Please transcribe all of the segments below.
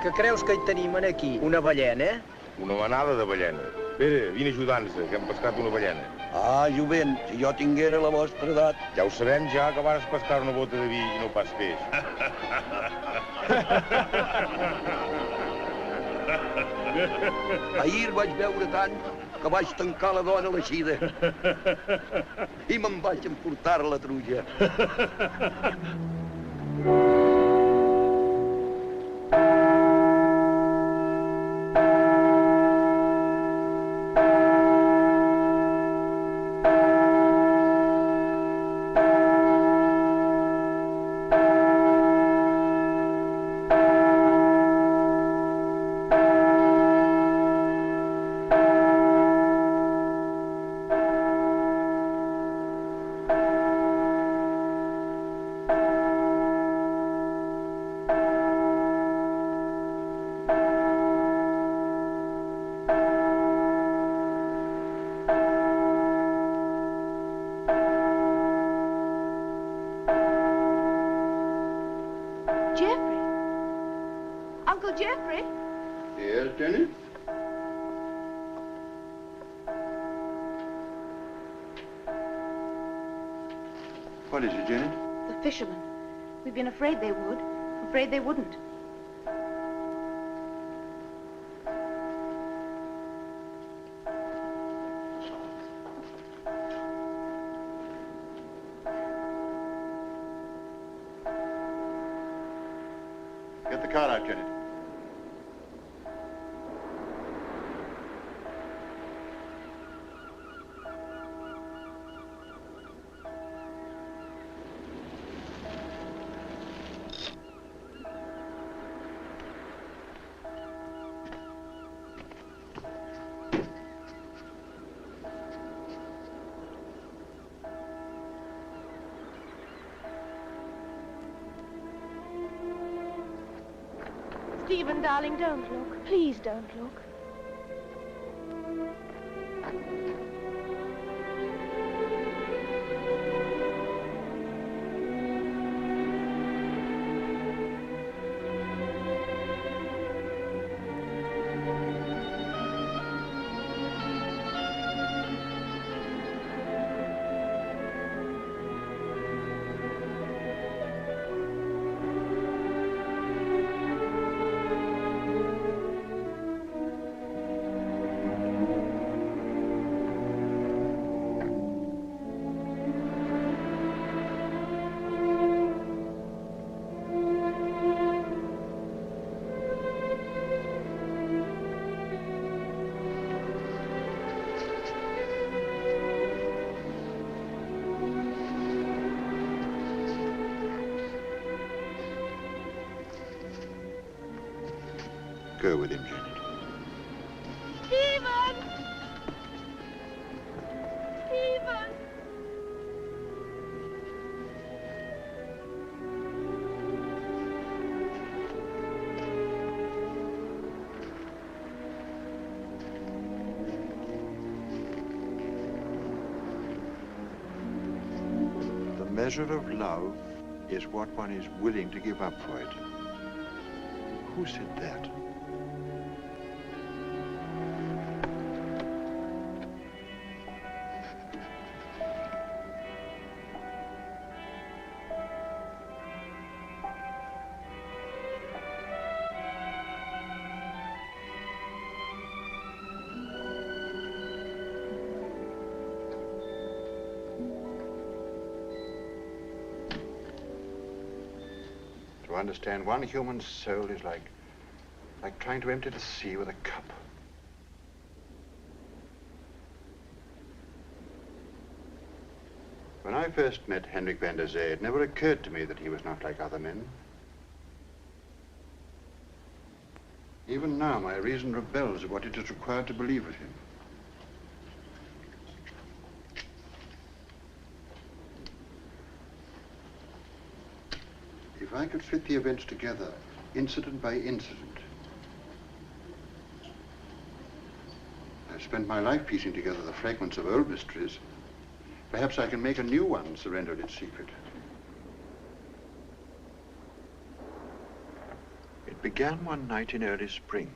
Que creus que hi tenim aquí? Una ballena? Una manada de ballenes. Pere, vine ajudant-nos, que hem pescat una ballena. Ah, jovent, si jo tinguera la vostra edat... Ja ho sabem ja que vas pescar una bota de vi i no pas peix. Ahir vaig veure tant que vaig tancar la dona a l'eixida. I me'n vaig emportar la truja. Geoffrey? Yes, Jenny? What is it, Jenny? The fishermen. We've been afraid they would, afraid they wouldn't. Get the car out, Jenny. Stephen, darling, don't look. Please don't look. Go with him, Janet. Stephen! Stephen! The measure of love is what one is willing to give up for it. Who said that? To understand one human soul is like trying to empty the sea with a cup. When I first met Henrik van der Zee, it never occurred to me that he was not like other men. Even now, my reason rebels at what it is required to believe of him. If I could fit the events together, incident by incident. I've spent my life piecing together the fragments of old mysteries. Perhaps I can make a new one surrender its secret. It began one night in early spring.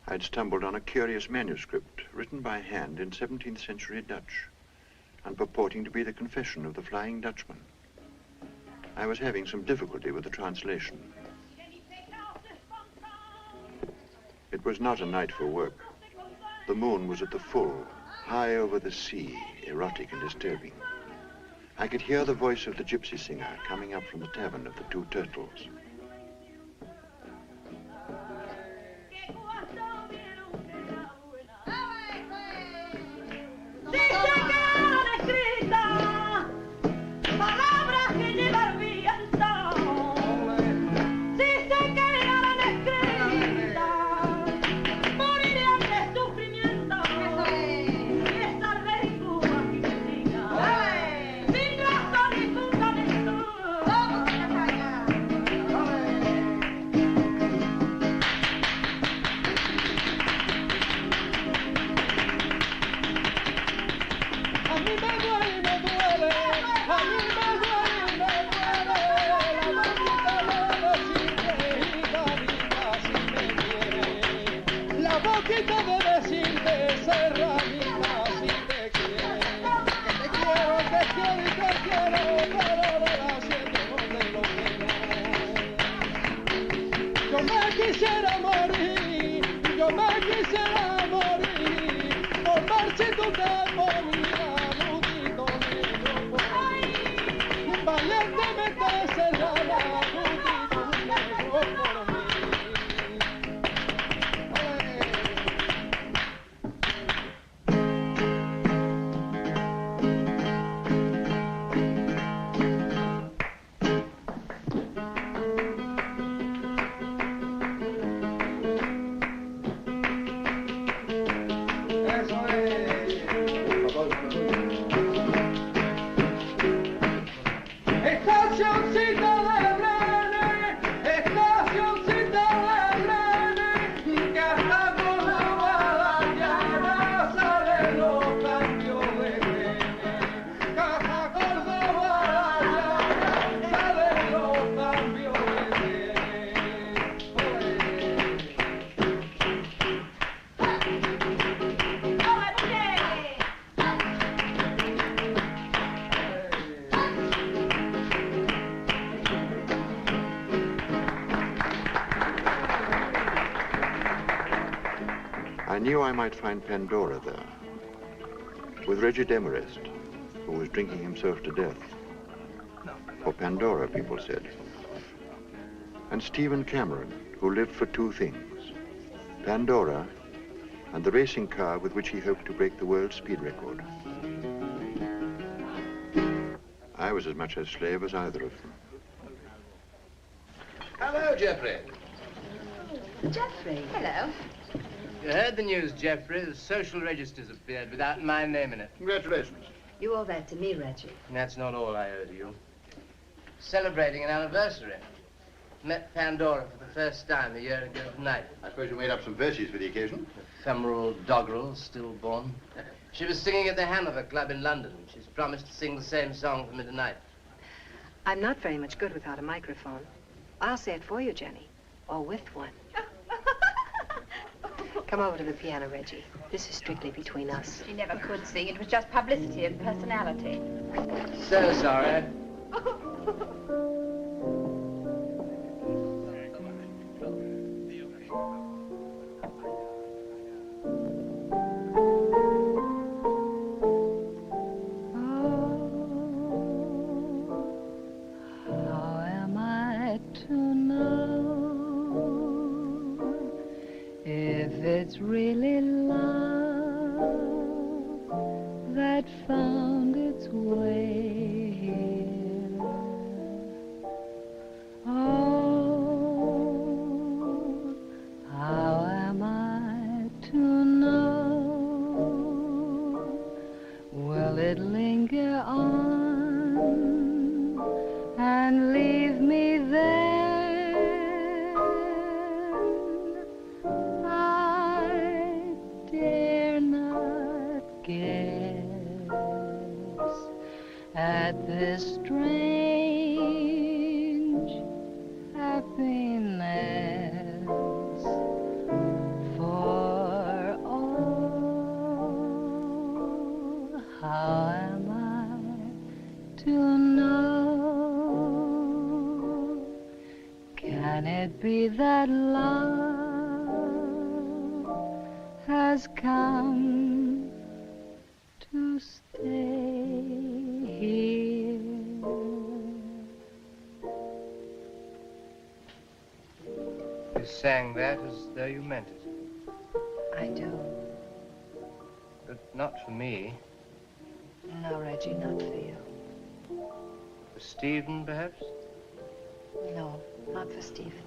I'd stumbled on a curious manuscript written by hand in 17th century Dutch and purporting to be the confession of the Flying Dutchman. I was having some difficulty with the translation. It was not a night for work. The moon was at the full, high over the sea, erotic and disturbing. I could hear the voice of the gypsy singer coming up from the tavern of the Two Turtles. I knew I might find Pandora there, with Reggie Demarest, who was drinking himself to death. For Pandora, people said. And Stephen Cameron, who lived for two things, Pandora and the racing car with which he hoped to break the world speed record. I was as much a slave as either of them. Hello, Geoffrey. Geoffrey. Hello. You heard the news, Geoffrey. The social register's appeared without my name in it. Congratulations. You owe that to me, Reggie. And that's not all I owe to you. Celebrating an anniversary. Met Pandora for the first time a year ago tonight. I suppose you made up some verses for the occasion? Ephemeral doggerel, stillborn. She was singing at the Hanover Club in London. She's promised to sing the same song for me tonight. I'm not very much good without a microphone. I'll say it for you, Jenny. Or with one. Come over to the piano, Reggie. This is strictly between us. She never could sing. It was just publicity and personality. So sorry. It's really love that found its way here. Oh, how am I to know? Will it linger on and leave me there? At this strange happiness. it be that love has come to stay here? You sang that as though you meant it. I do. But not for me. No, Reggie, not for you. For Stephen, perhaps? No, not for Stephen.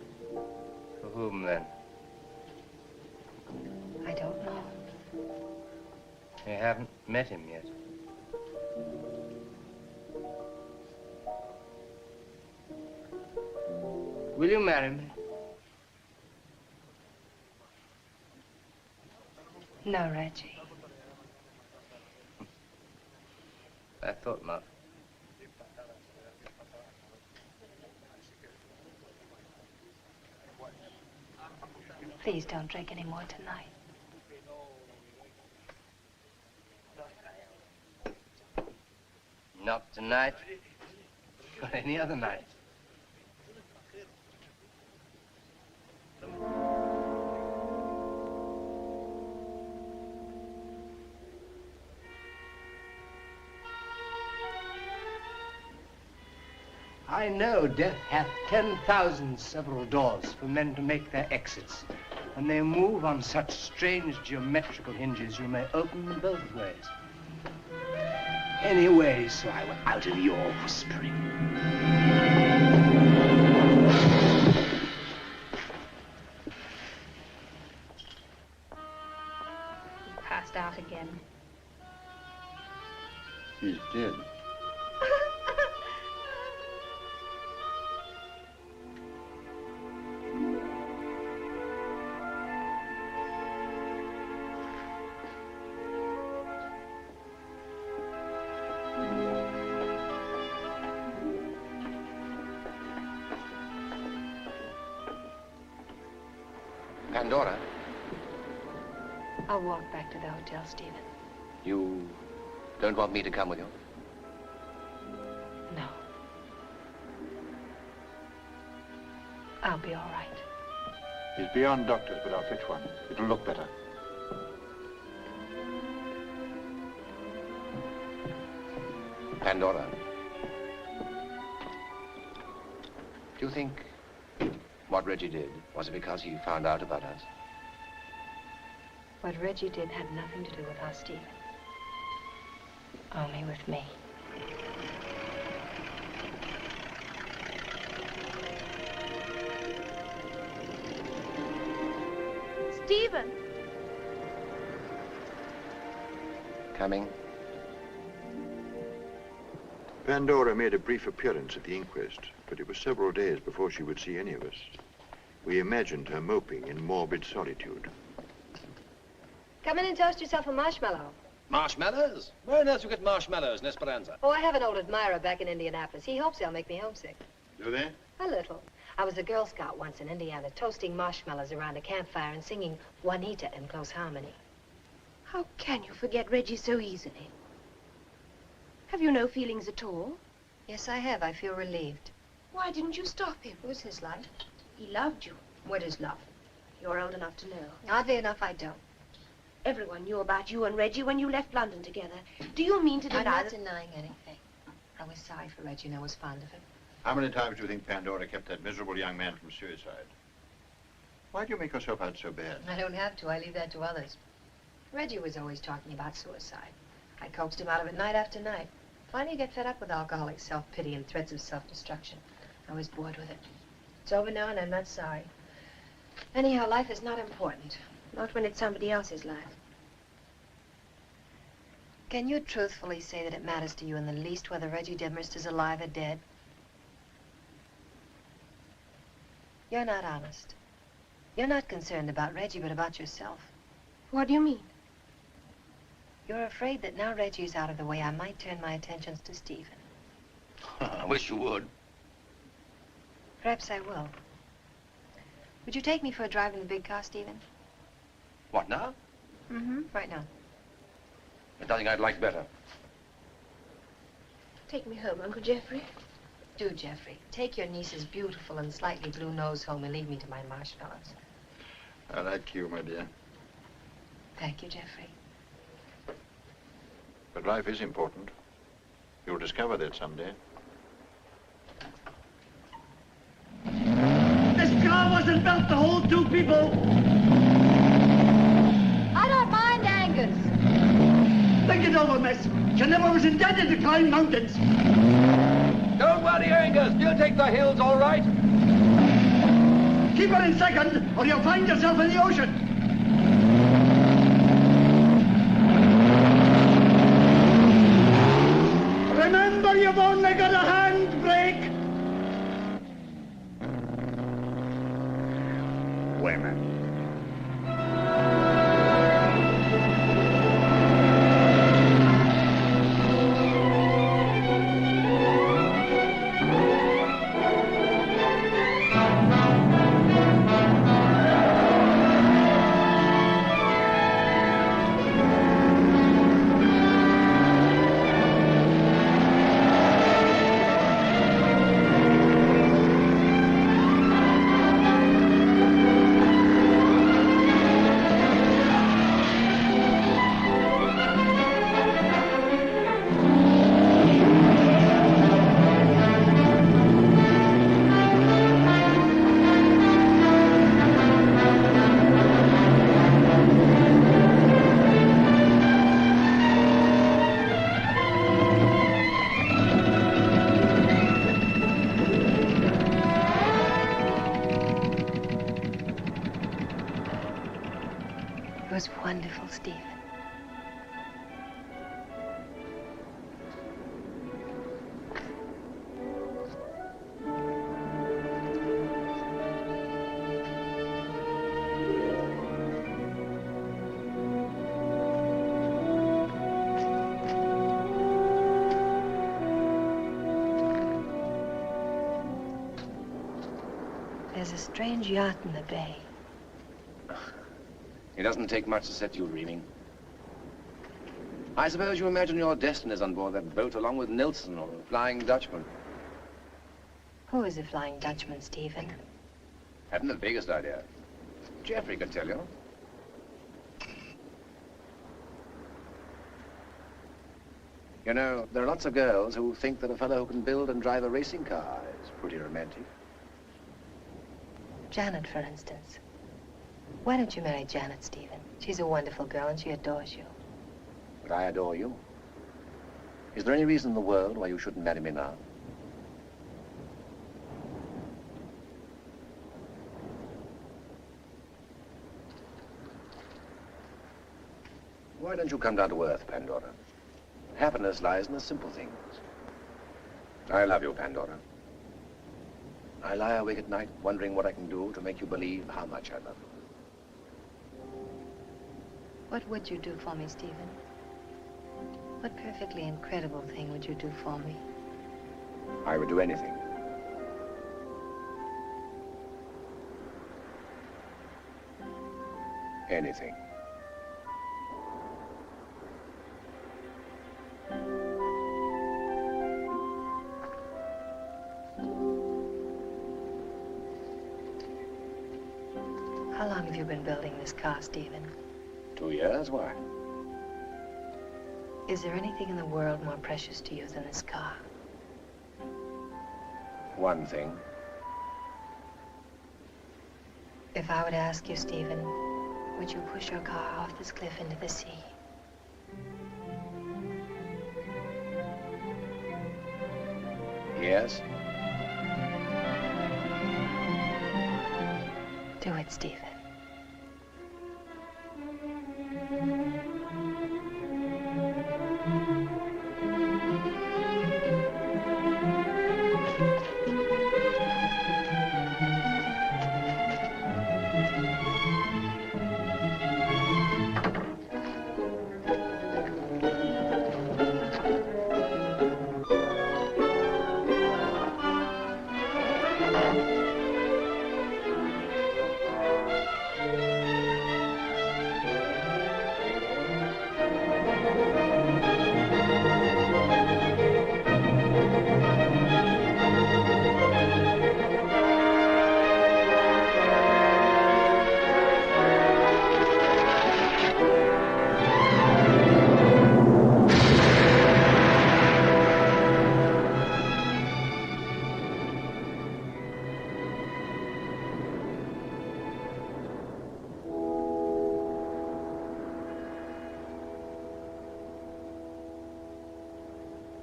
For whom, then? I don't know. You haven't met him yet. Will you marry me? No, Reggie. I thought not. Please don't drink any more tonight. Not tonight, or any other night. I know death hath 10,000 several doors for men to make their exits. When they move on such strange geometrical hinges, you may open them both ways. Any way, so I were out of your whispering. He passed out again. He's dead. Pandora, I'll walk back to the hotel, Stephen. you don't want me to come with you? No. I'll be all right. He's beyond doctors, but I'll fetch one. It'll look better. Pandora, do you think what Reggie did was it because he found out about us? What Reggie did had nothing to do with us, Stephen. Only with me. Stephen! Coming? Pandora made a brief appearance at the inquest, but it was several days before she would see any of us. We imagined her moping in morbid solitude. Come in and toast yourself a marshmallow. Marshmallows? Where on earth do you get marshmallows in Esperanza? Oh, I have an old admirer back in Indianapolis. He hopes they'll make me homesick. Do they? A little. I was a Girl Scout once in Indiana, toasting marshmallows around a campfire and singing Juanita in close harmony. How can you forget Reggie so easily? Have you no feelings at all? Yes, I have. I feel relieved. Why didn't you stop him? It was his life. He loved you. What is love? You're old enough to know. Oddly enough, I don't. Everyone knew about you and Reggie when you left London together. Do you mean to I'm deny not that? denying anything. I was sorry for Reggie and I was fond of him. How many times do you think Pandora kept that miserable young man from suicide? Why do you make yourself out so bad? I don't have to. I leave that to others. Reggie was always talking about suicide. I coaxed him out of it night after night. Finally, you get fed up with alcoholic self-pity and threats of self-destruction. I was bored with it. It's over now and I'm not sorry. Anyhow, life is not important. Not when it's somebody else's life. Can you truthfully say that it matters to you in the least whether Reggie Demarest is alive or dead? You're not honest. You're not concerned about Reggie, but about yourself. What do you mean? You're afraid that now Reggie's out of the way, I might turn my attentions to Stephen. I wish you would. Perhaps I will. Would you take me for a drive in the big car, Stephen? What now? Mm-hmm. Right now. There's nothing I'd like better. Take me home, Uncle Jeffrey. Do, Jeffrey. Take your niece's beautiful and slightly blue nose home and leave me to my marshmallows. I like you, my dear. Thank you, Jeffrey. But life is important. You'll discover that someday. This car wasn't built to hold two people. I don't mind Angus. Think it over, miss. You never was intended to climb mountains. Don't worry, Angus. You'll take the hills, all right. Keep her in second, or you'll find yourself in the ocean. Remember, you've only got a handbrake. Women. It was wonderful, Stephen. There's a strange yacht in the bay. It doesn't take much to set you reaming. I suppose you imagine your destinies on board that boat along with Nelson or the Flying Dutchman. Who is the Flying Dutchman, Stephen? Haven't the vaguest idea. Jeffrey could tell you. You know, there are lots of girls who think that a fellow who can build and drive a racing car is pretty romantic. Janet, for instance. Why don't you marry Janet, Stephen? She's a wonderful girl and she adores you. But I adore you. Is there any reason in the world why you shouldn't marry me now? Why don't you come down to earth, Pandora? Happiness lies in the simple things. I love you, Pandora. I lie awake at night wondering what I can do to make you believe how much I love you. What would you do for me, Stephen? What perfectly incredible thing would you do for me? I would do anything. Anything. How long have you been building this car, Stephen? 2 years, why? Is there anything in the world more precious to you than this car? One thing. If I were to ask you, Stephen, would you push your car off this cliff into the sea? Yes? Do it, Stephen.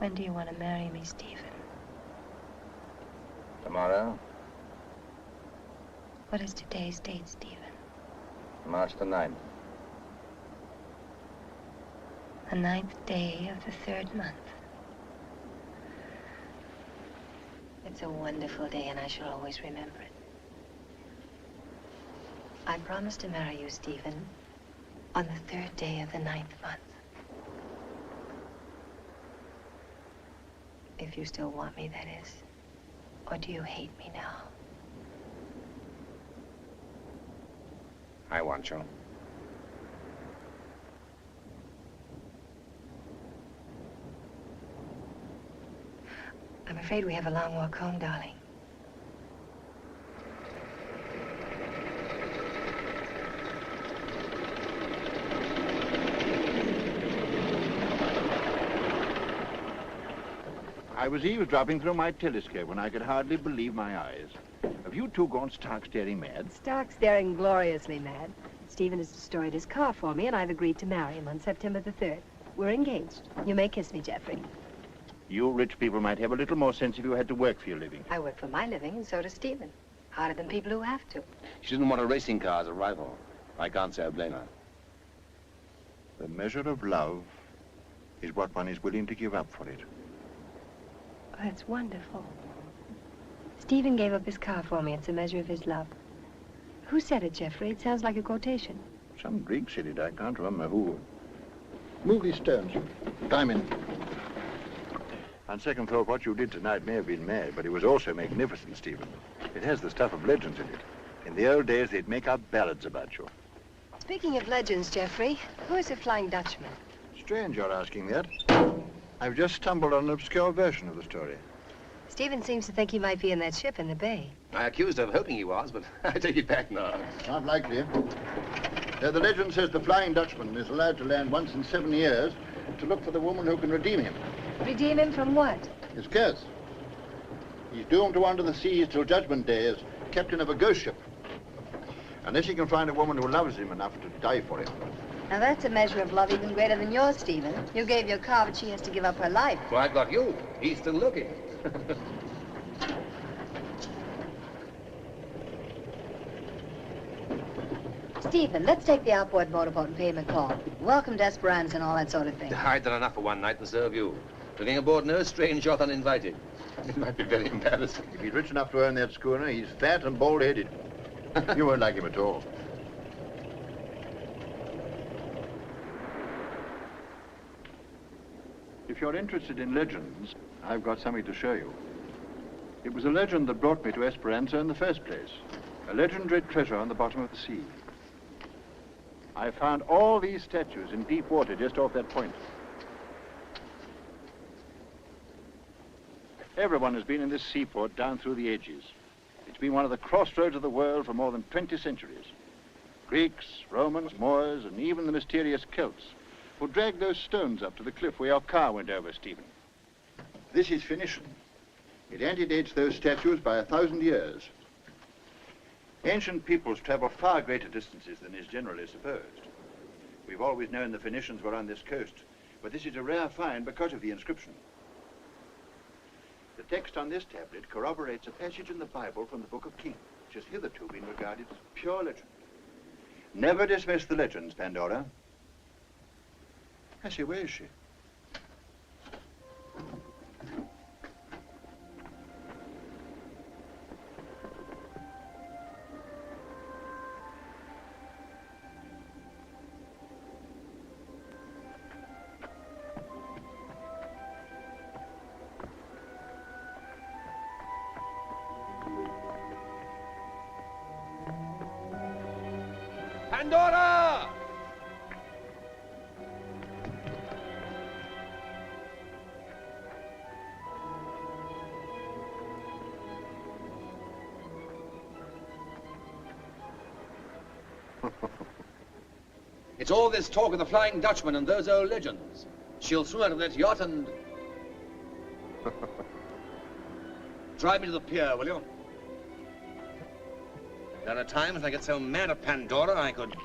When do you want to marry me, Stephen? Tomorrow, What is today's date, Stephen? March the 9th. The 9th day of the 3rd month. It's a wonderful day, and I shall always remember it. I promise to marry you, Stephen, on the 3rd day of the 9th month. If you still want me, that is. Or do you hate me now? I want you. I'm afraid we have a long walk home, darling. I was eavesdropping through my telescope when I could hardly believe my eyes. Have you two gone stark staring mad? Stark staring gloriously mad. Stephen has destroyed his car for me, and I've agreed to marry him on September the 3rd. We're engaged. You may kiss me, Geoffrey. You rich people might have a little more sense if you had to work for your living. I work for my living, and so does Stephen. Harder than people who have to. She didn't want a racing car as a rival. I can't say I blame her. The measure of love is what one is willing to give up for it. Oh, that's wonderful. Stephen gave up his car for me. It's a measure of his love. Who said it, Geoffrey? It sounds like a quotation. Some Greek said it. I can't remember who. Move these stones. Climb in. On second thought, what you did tonight may have been mad, but it was also magnificent, Stephen. It has the stuff of legends in it. In the old days, they'd make up ballads about you. Speaking of legends, Geoffrey, who is the Flying Dutchman? Strange you're asking that. I've just stumbled on an obscure version of the story. Stephen seems to think he might be in that ship in the bay. I accused her of hoping he was, but I take it back now. Not likely. The legend says the Flying Dutchman is allowed to land once in 7 years to look for the woman who can redeem him. Redeem him from what? His curse. He's doomed to wander the seas till Judgment Day as captain of a ghost ship. Unless he can find a woman who loves him enough to die for him. Now that's a measure of love even greater than yours, Stephen. You gave your car, but she has to give up her life. Well, I've got you. He's still looking. Stephen, let's take the outboard motorboat and pay him a call. Welcome to Esperanza and all that sort of thing. I've done enough for one night and serve you. Bringing aboard no strange yacht uninvited. It might be very embarrassing. If he's rich enough to own that schooner, he's fat and bald-headed. You won't like him at all. If you're interested in legends, I've got something to show you. It was a legend that brought me to Esperanza in the first place. A legendary treasure on the bottom of the sea. I found all these statues in deep water just off that point. Everyone has been in this seaport down through the ages. It's been one of the crossroads of the world for more than 20 centuries. Greeks, Romans, Moors, and even the mysterious Celts who dragged those stones up to the cliff where your car went over, Stephen. This is Phoenician. It antedates those statues by 1,000 years. Ancient peoples travel far greater distances than is generally supposed. We've always known the Phoenicians were on this coast, but this is a rare find because of the inscription. The text on this tablet corroborates a passage in the Bible from the Book of Kings, which has hitherto been regarded as pure legend. Never dismiss the legends, Pandora. I say, where is she? Pandora! It's all this talk of the Flying Dutchman and those old legends. She'll swim out of that yacht and... drive me to the pier, will you? There are times I get so mad at Pandora I could...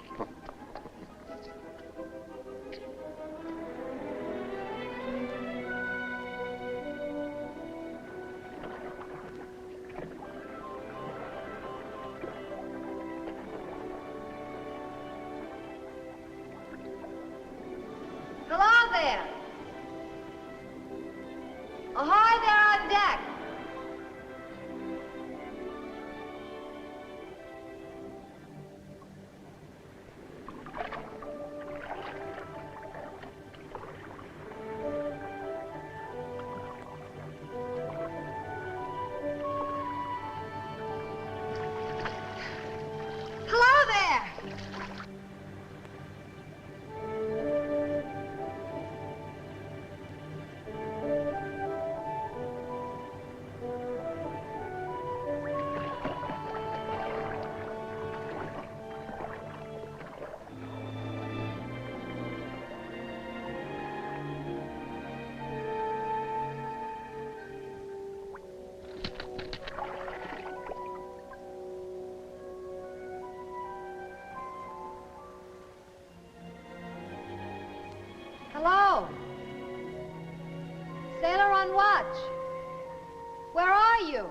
you?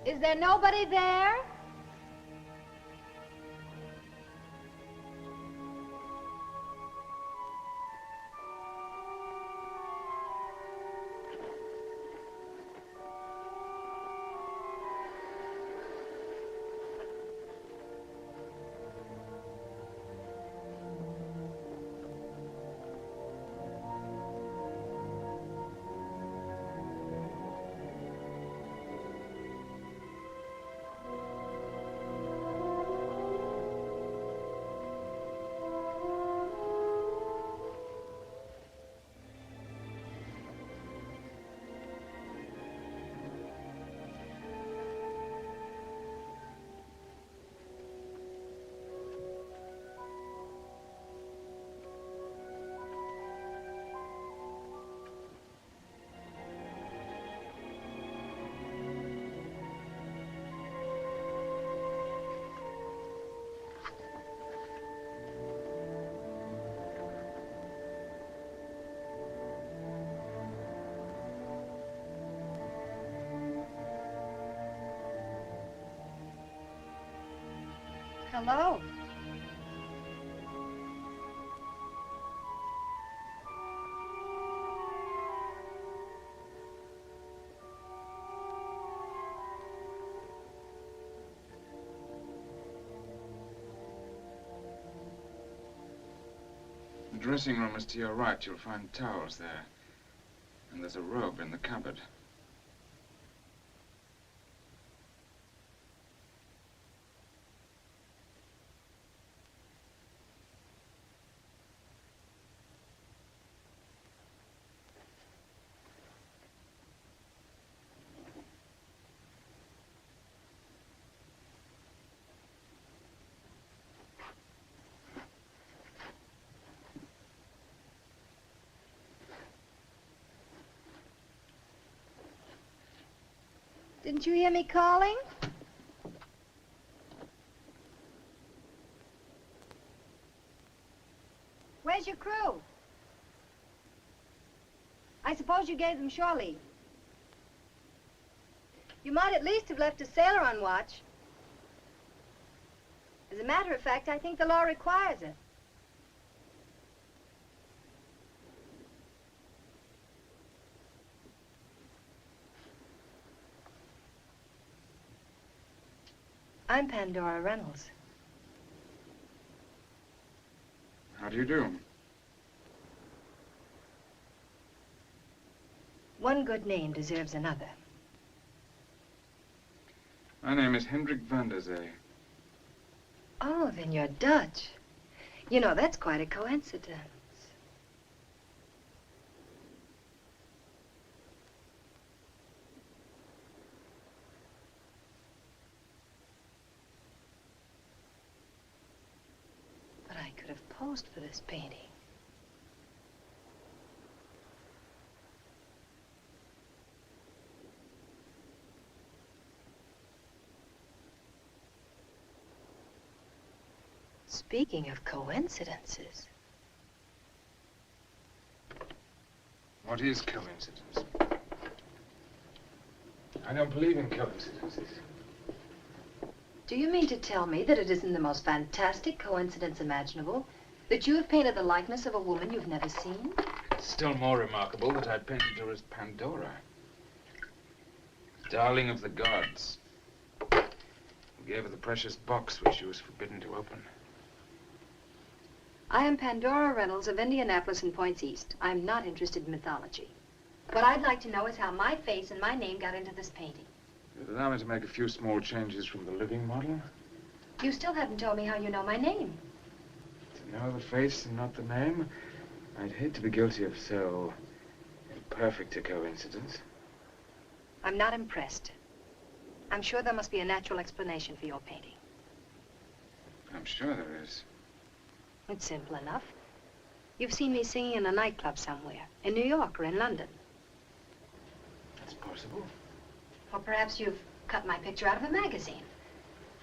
Is there nobody there? Hello. The dressing room is to your right. You'll find towels there. And there's a robe in the cupboard. Didn't you hear me calling? Where's your crew? I suppose you gave them shore leave. You might at least have left a sailor on watch. As a matter of fact, I think the law requires it. I'm Pandora Reynolds. How do you do? One good name deserves another. My name is Hendrik van der Zee. Oh, then you're Dutch. You know, that's quite a coincidence. But I could have posed for this painting. Speaking of coincidences. What is coincidence? I don't believe in coincidences. Do you mean to tell me that it isn't the most fantastic coincidence imaginable that you have painted the likeness of a woman you've never seen? It's still more remarkable that I painted her as Pandora. Darling of the gods. I gave her the precious box which she was forbidden to open. I am Pandora Reynolds of Indianapolis and Points East. I'm not interested in mythology. What I'd like to know is how my face and my name got into this painting. You'd allow me to make a few small changes from the living model? You still haven't told me how you know my name. To know the face and not the name? I'd hate to be guilty of so imperfect a coincidence. I'm not impressed. I'm sure there must be a natural explanation for your painting. I'm sure there is. It's simple enough. You've seen me singing in a nightclub somewhere, in New York or in London. That's possible. Or perhaps you've cut my picture out of a magazine.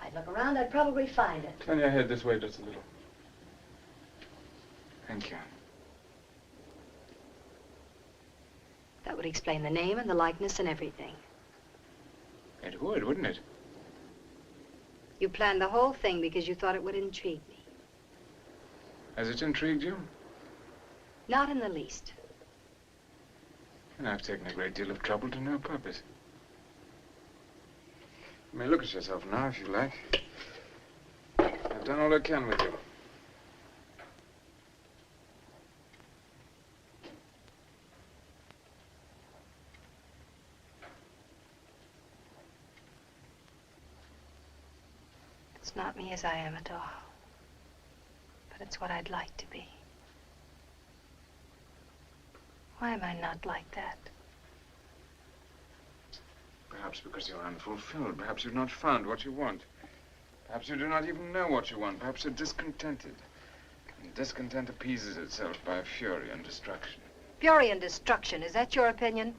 I'd I'd look around, I'd probably find it. Turn your head this way just a little. Thank you. That would explain the name and the likeness and everything. It would, wouldn't it? You planned the whole thing because you thought it would intrigue me. Has it intrigued you? Not in the least. And I've taken a great deal of trouble to no purpose. You may look at yourself now, if you like. I've done all I can with you. It's not me as I am at all. But it's what I'd like to be. Why am I not like that? Perhaps because you're unfulfilled. Perhaps you've not found what you want. Perhaps you do not even know what you want. Perhaps you're discontented. And discontent appeases itself by fury and destruction. Fury and destruction, is that your opinion?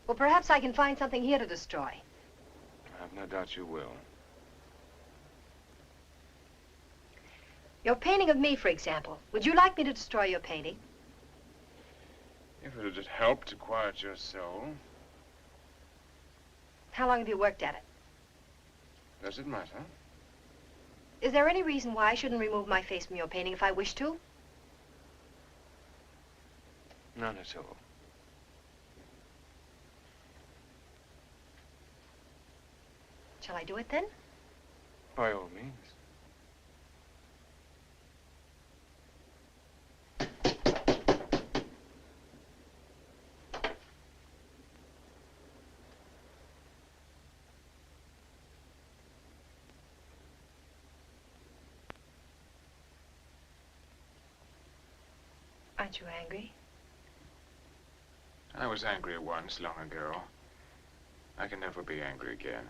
Well, perhaps I can find something here to destroy. I have no doubt you will. Your painting of me, for example. Would you like me to destroy your painting? If it had helped to quiet your soul. How long have you worked at it? Does it matter? Is there any reason why I shouldn't remove my face from your painting if I wish to? None at all. Shall I do it then? By all means. Aren't you angry? I was angry once, long ago. I can never be angry again.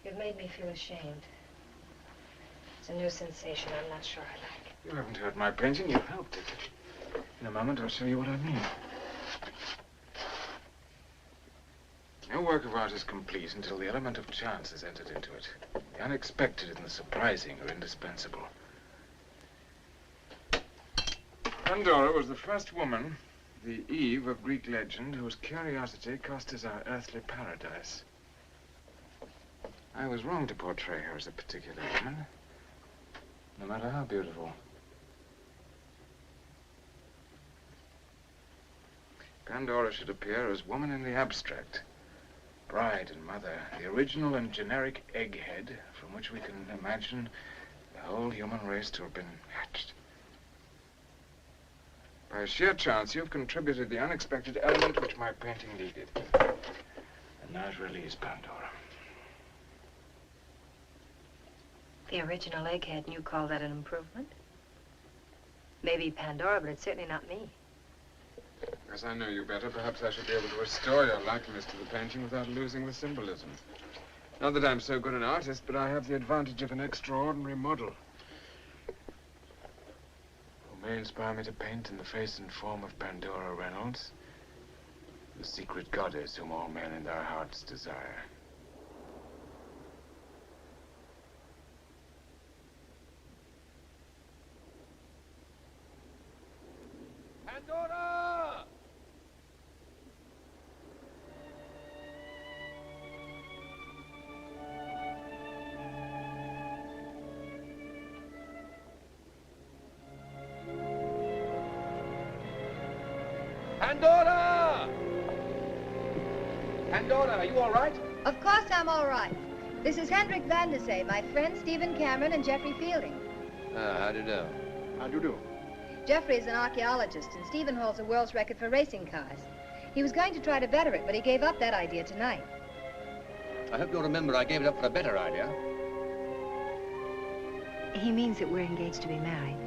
You've made me feel ashamed. It's a new sensation I'm not sure I like. You haven't hurt my painting, you've helped it. In a moment, I'll show you what I mean. No work of art is complete until the element of chance is entered into it. The unexpected and the surprising are indispensable. Pandora was the first woman, the Eve of Greek legend, whose curiosity cost us our earthly paradise. I was wrong to portray her as a particular woman, no matter how beautiful. Pandora should appear as woman in the abstract. Bride and mother, the original and generic egghead from which we can imagine the whole human race to have been hatched. By sheer chance, you've contributed the unexpected element which my painting needed. And now it really is Pandora. The original egghead, and you call that an improvement? Maybe Pandora, but it's certainly not me. As I know you better, perhaps I should be able to restore your likeness to the painting without losing the symbolism. Not that I'm so good an artist, but I have the advantage of an extraordinary model who may inspire me to paint in the face and form of Pandora Reynolds, the secret goddess whom all men in their hearts desire. Pandora! Pandora! Pandora, are you all right? Of course I'm all right. This is Hendrik Van de Zee, my friend Stephen Cameron and Jeffrey Fielding. How do you do? How do you do? Jeffrey is an archaeologist, and Stephen holds a world's record for racing cars. He was going to try to better it, but he gave up that idea tonight. I hope you'll remember I gave it up for a better idea. He means that we're engaged to be married.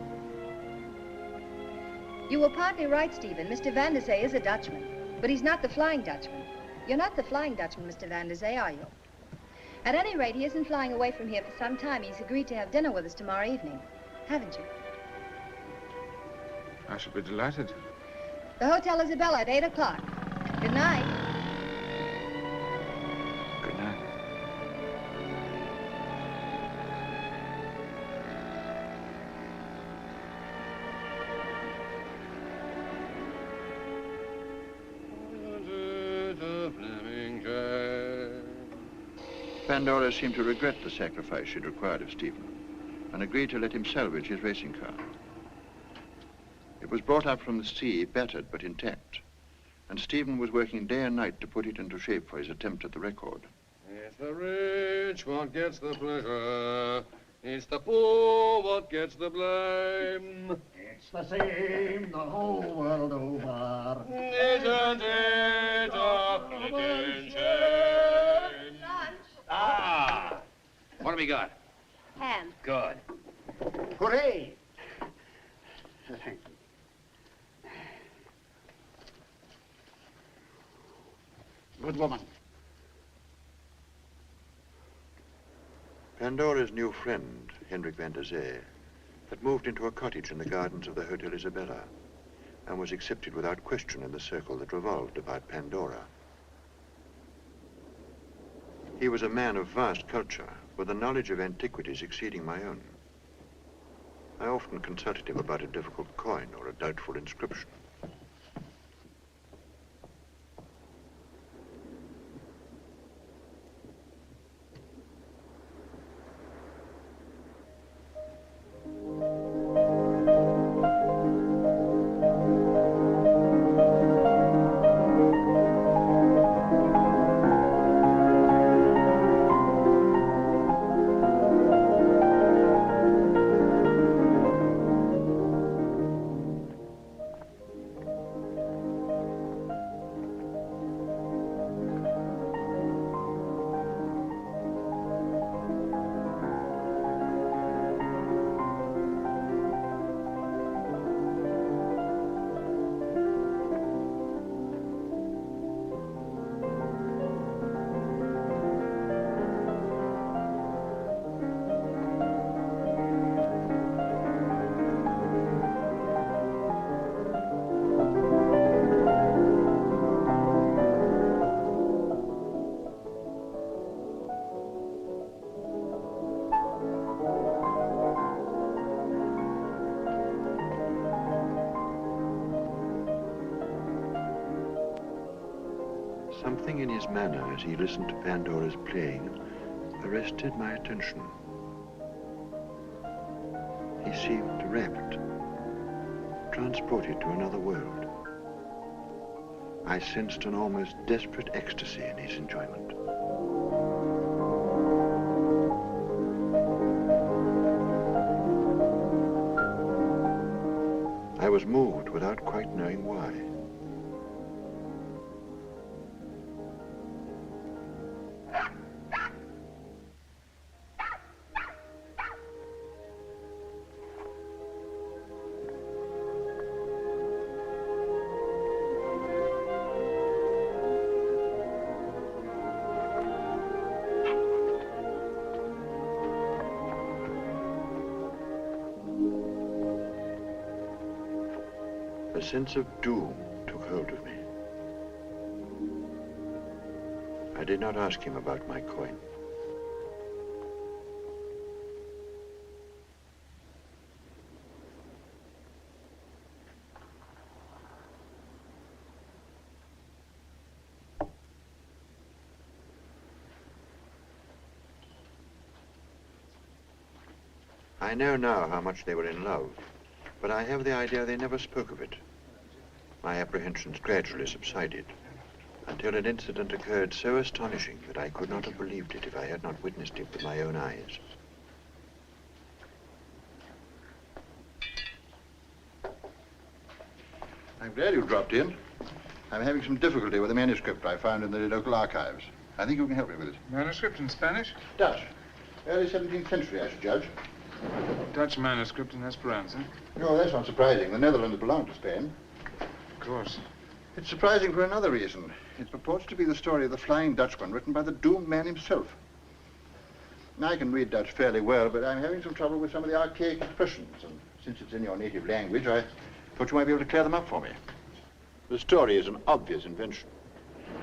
You were partly right, Stephen. Mr. Van de Zee is a Dutchman, but he's not the Flying Dutchman. You're not the Flying Dutchman, Mr. Van de Zee, are you? At any rate, he isn't flying away from here for some time. He's agreed to have dinner with us tomorrow evening. Haven't you? I should be delighted. The Hotel Isabella at 8 o'clock. Good night. Pandora seemed to regret the sacrifice she'd required of Stephen and agreed to let him salvage his racing car. It was brought up from the sea, battered but intact, and Stephen was working day and night to put it into shape for his attempt at the record. It's the rich what gets the pleasure. It's the poor what gets the blame. It's the same the whole world over. Isn't it a flippin' shame? Ah! What have we got? Ham. Good. Hooray! Thank you. Good woman. Pandora's new friend, Hendrik van der Zee, had moved into a cottage in the gardens of the Hotel Isabella and was accepted without question in the circle that revolved about Pandora. He was a man of vast culture, with a knowledge of antiquities exceeding my own. I often consulted him about a difficult coin or a doubtful inscription. Something in his manner as he listened to Pandora's playing arrested my attention. He seemed rapt, transported to another world. I sensed an almost desperate ecstasy in his enjoyment. I was moved without quite knowing why. A sense of doom took hold of me. I did not ask him about my coin. I know now how much they were in love, but I have the idea they never spoke of it. My apprehensions gradually subsided, until an incident occurred so astonishing that I could not have believed it if I had not witnessed it with my own eyes. I'm glad you dropped in. I'm having some difficulty with a manuscript I found in the local archives. I think you can help me with it. Manuscript in Spanish? Dutch. Early 17th century, I should judge. Dutch manuscript in Esperanza? No, that's not surprising. The Netherlands belong to Spain. Of course. It's surprising for another reason. It purports to be the story of the Flying Dutchman written by the doomed man himself. Now, I can read Dutch fairly well, but I'm having some trouble with some of the archaic expressions, and since it's in your native language, I thought you might be able to clear them up for me. The story is an obvious invention,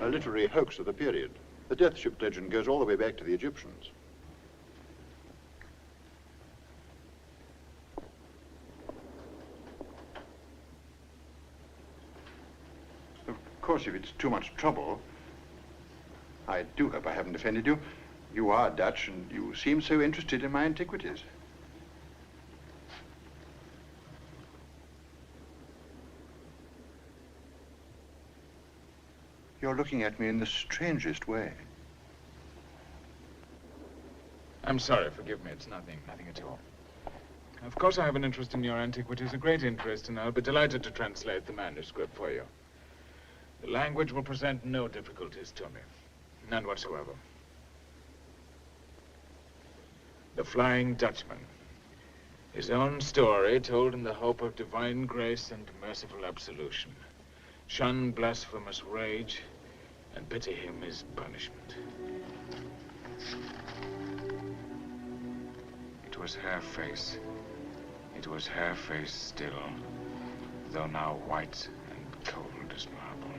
a literary hoax of the period. The death ship legend goes all the way back to the Egyptians. Of course, if it's too much trouble, I do hope I haven't offended you. You are Dutch, and you seem so interested in my antiquities. You're looking at me in the strangest way. I'm sorry, forgive me. It's nothing at all. Of course I have an interest in your antiquities, a great interest, and I'll be delighted to translate the manuscript for you. The language will present no difficulties to me. None whatsoever. The Flying Dutchman. His own story told in the hope of divine grace and merciful absolution. Shun blasphemous rage and pity him his punishment. It was her face. It was her face still, though now white and cold as marble.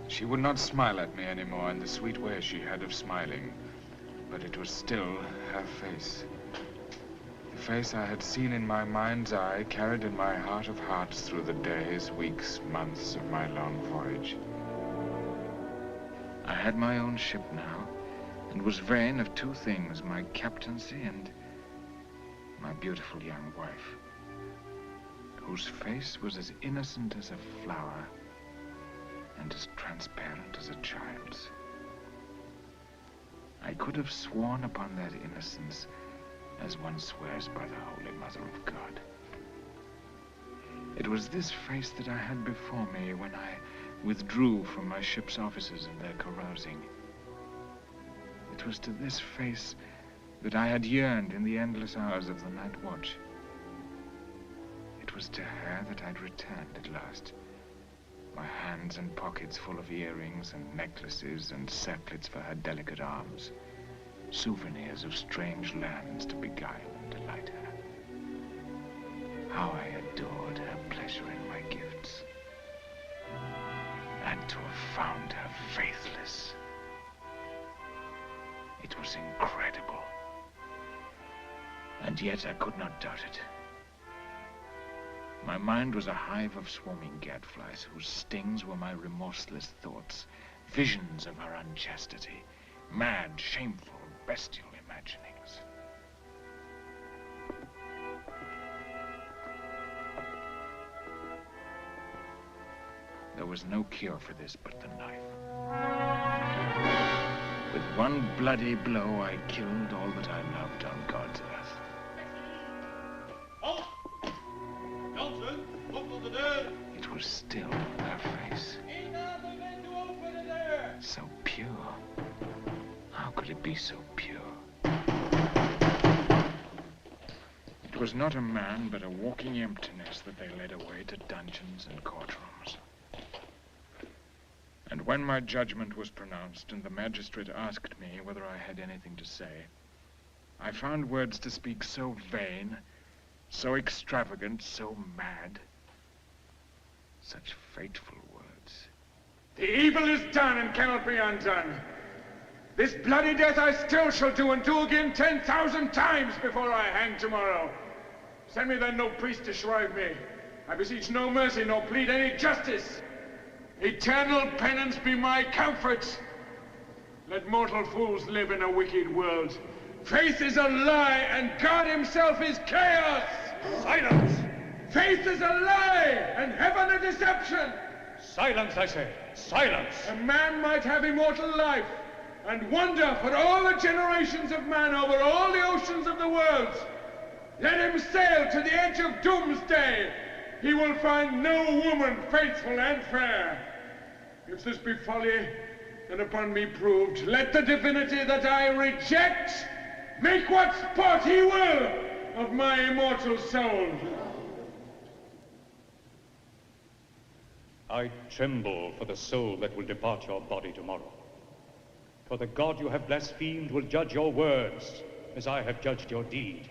She would not smile at me anymore in the sweet way she had of smiling, but it was still her face. The face I had seen in my mind's eye, carried in my heart of hearts through the days, weeks, months of my long voyage. I had my own ship now, and was vain of two things, my captaincy and my beautiful young wife, whose face was as innocent as a flower and as transparent as a child's. I could have sworn upon that innocence as one swears by the Holy Mother of God. It was this face that I had before me when I withdrew from my ship's officers and their carousing. It was to this face that I had yearned in the endless hours of the night watch. It was to her that I'd returned at last, my hands and pockets full of earrings and necklaces and circlets for her delicate arms, souvenirs of strange lands to beguile and delight her. How I adored her pleasure in my gifts, and to have found her faithless. It was incredible, and yet I could not doubt it. My mind was a hive of swarming gadflies whose stings were my remorseless thoughts, visions of her unchastity, mad, shameful, bestial imaginings. There was no cure for this but the knife. With one bloody blow, I killed all that I loved on God's earth. Halt! Johnson, open the door! It was still her face. So pure. How could it be so pure? It was not a man, but a walking emptiness that they led away to dungeons and courtrooms. And when my judgment was pronounced and the magistrate asked me whether I had anything to say, I found words to speak so vain, so extravagant, so mad, such fateful words. The evil is done and cannot be undone. This bloody death I still shall do, and do again 10,000 times before I hang tomorrow. Send me then no priest to shrive me. I beseech no mercy, nor plead any justice. Eternal penance be my comfort. Let mortal fools live in a wicked world. Faith is a lie, and God himself is chaos. Silence! Faith is a lie, and heaven a deception. Silence, I say. Silence! A man might have immortal life, and wander for all the generations of man over all the oceans of the world. Let him sail to the edge of doomsday. He will find no woman faithful and fair. If this be folly, then upon me proved, let the divinity that I reject make what sport he will of my immortal soul. I tremble for the soul that will depart your body tomorrow. For the God you have blasphemed will judge your words as I have judged your deed.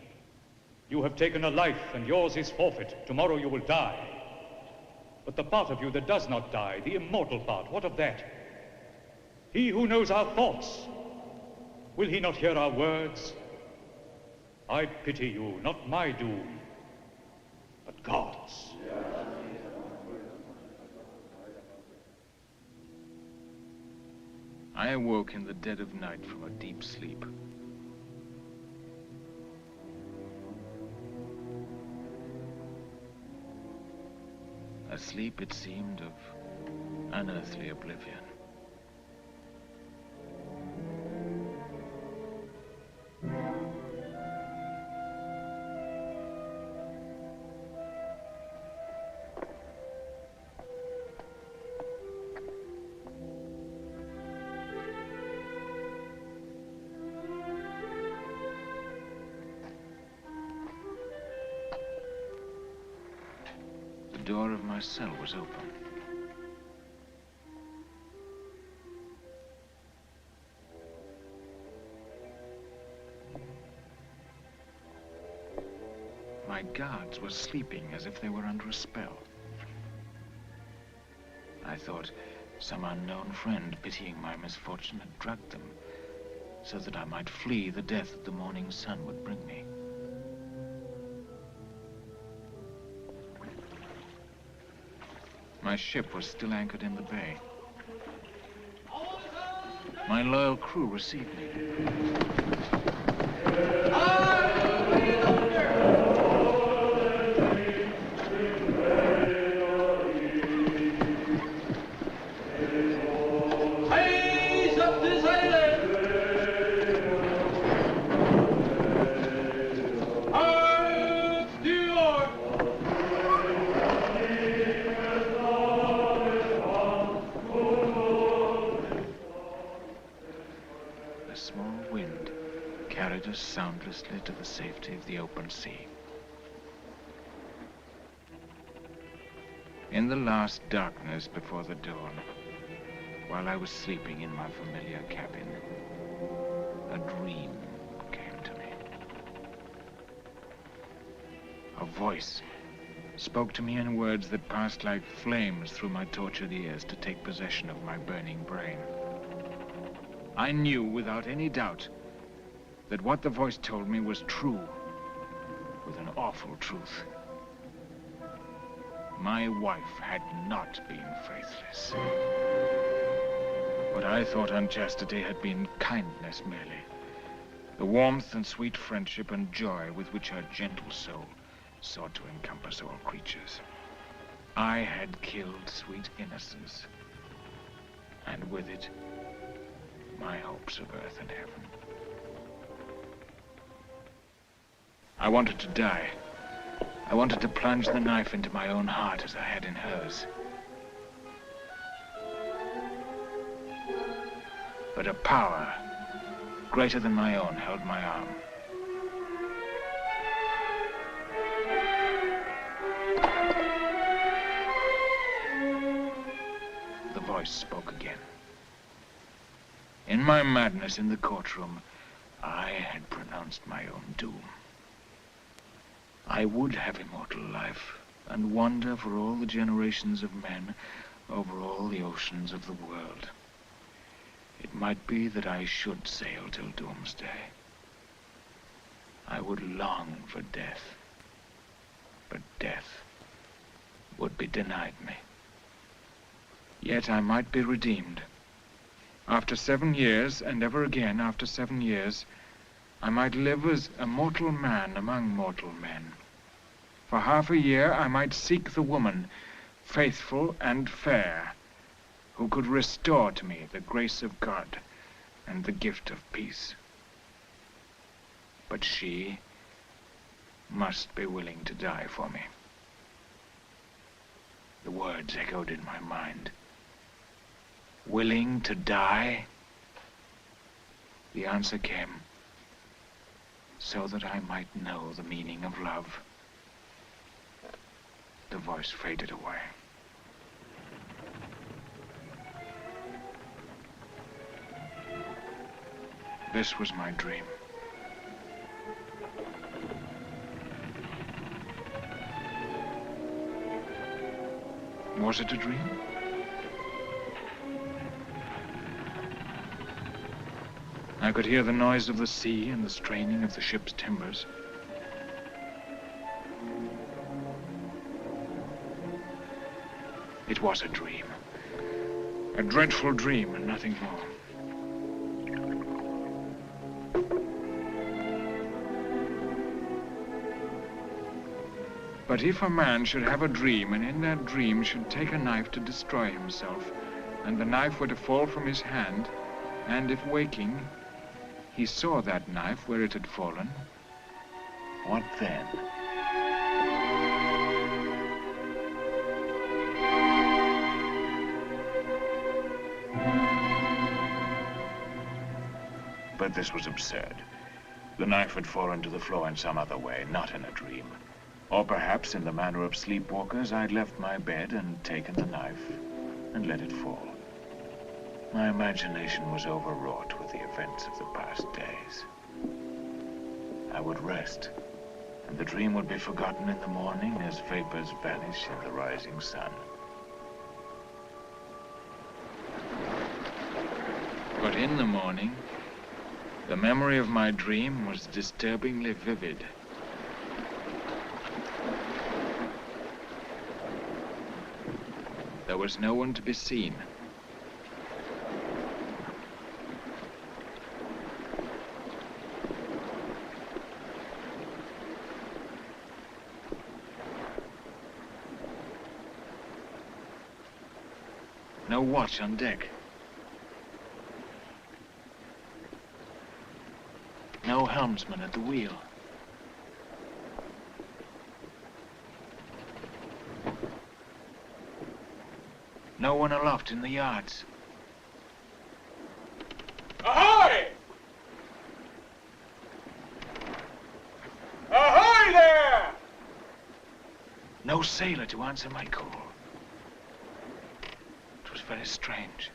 You have taken a life, and yours is forfeit. Tomorrow you will die. But the part of you that does not die, the immortal part, what of that? He who knows our thoughts, will he not hear our words? I pity you, not my doom, but God's. I awoke in the dead of night from a deep sleep. A sleep, it seemed, of unearthly oblivion. The door of my cell was open. My guards were sleeping as if they were under a spell. I thought some unknown friend, pitying my misfortune, had drugged them so that I might flee the death that the morning sun would bring me. My ship was still anchored in the bay. My loyal crew received me. Soundlessly to the safety of the open sea. In the last darkness before the dawn, while I was sleeping in my familiar cabin, a dream came to me. A voice spoke to me in words that passed like flames through my tortured ears to take possession of my burning brain. I knew without any doubt that what the voice told me was true, with an awful truth. My wife had not been faithless. What I thought unchastity had been kindness merely, the warmth and sweet friendship and joy with which her gentle soul sought to encompass all creatures. I had killed sweet innocence, and with it, my hopes of earth and heaven. I wanted to die. I wanted to plunge the knife into my own heart as I had in hers. But a power greater than my own held my arm. The voice spoke again. In my madness in the courtroom, I had pronounced my own doom. I would have immortal life and wander for all the generations of men over all the oceans of the world. It might be that I should sail till doomsday. I would long for death, but death would be denied me. Yet I might be redeemed. After 7 years, and ever again after 7 years, I might live as a mortal man among mortal men. For half a year, I might seek the woman, faithful and fair, who could restore to me the grace of God and the gift of peace. But she must be willing to die for me. The words echoed in my mind. Willing to die? The answer came, so that I might know the meaning of love. The voice faded away. This was my dream. Was it a dream? I could hear the noise of the sea and the straining of the ship's timbers. It was a dream. A dreadful dream and nothing more. But if a man should have a dream, and in that dream should take a knife to destroy himself, and the knife were to fall from his hand, and if waking, he saw that knife where it had fallen, what then? But this was absurd. The knife had fallen to the floor in some other way, not in a dream. Or perhaps in the manner of sleepwalkers, I'd left my bed and taken the knife and let it fall. My imagination was overwrought with the events of the past days. I would rest, and the dream would be forgotten in the morning as vapors vanish in the rising sun. But in the morning, the memory of my dream was disturbingly vivid. There was no one to be seen. No watch on deck. No helmsman at the wheel. No one aloft in the yards. Ahoy! Ahoy there! No sailor to answer my call. It was very strange.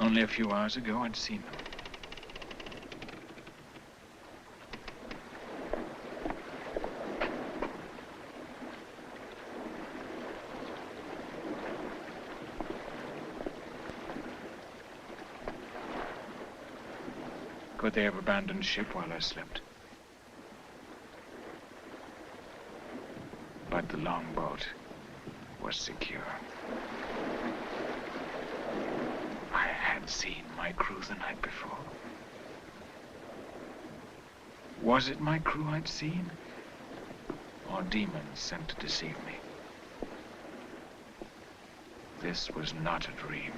Only a few hours ago I'd seen them. Could they have abandoned ship while I slept? But the longboat was secure. I had seen my crew the night before. Was it my crew I'd seen? Or demons sent to deceive me? This was not a dream.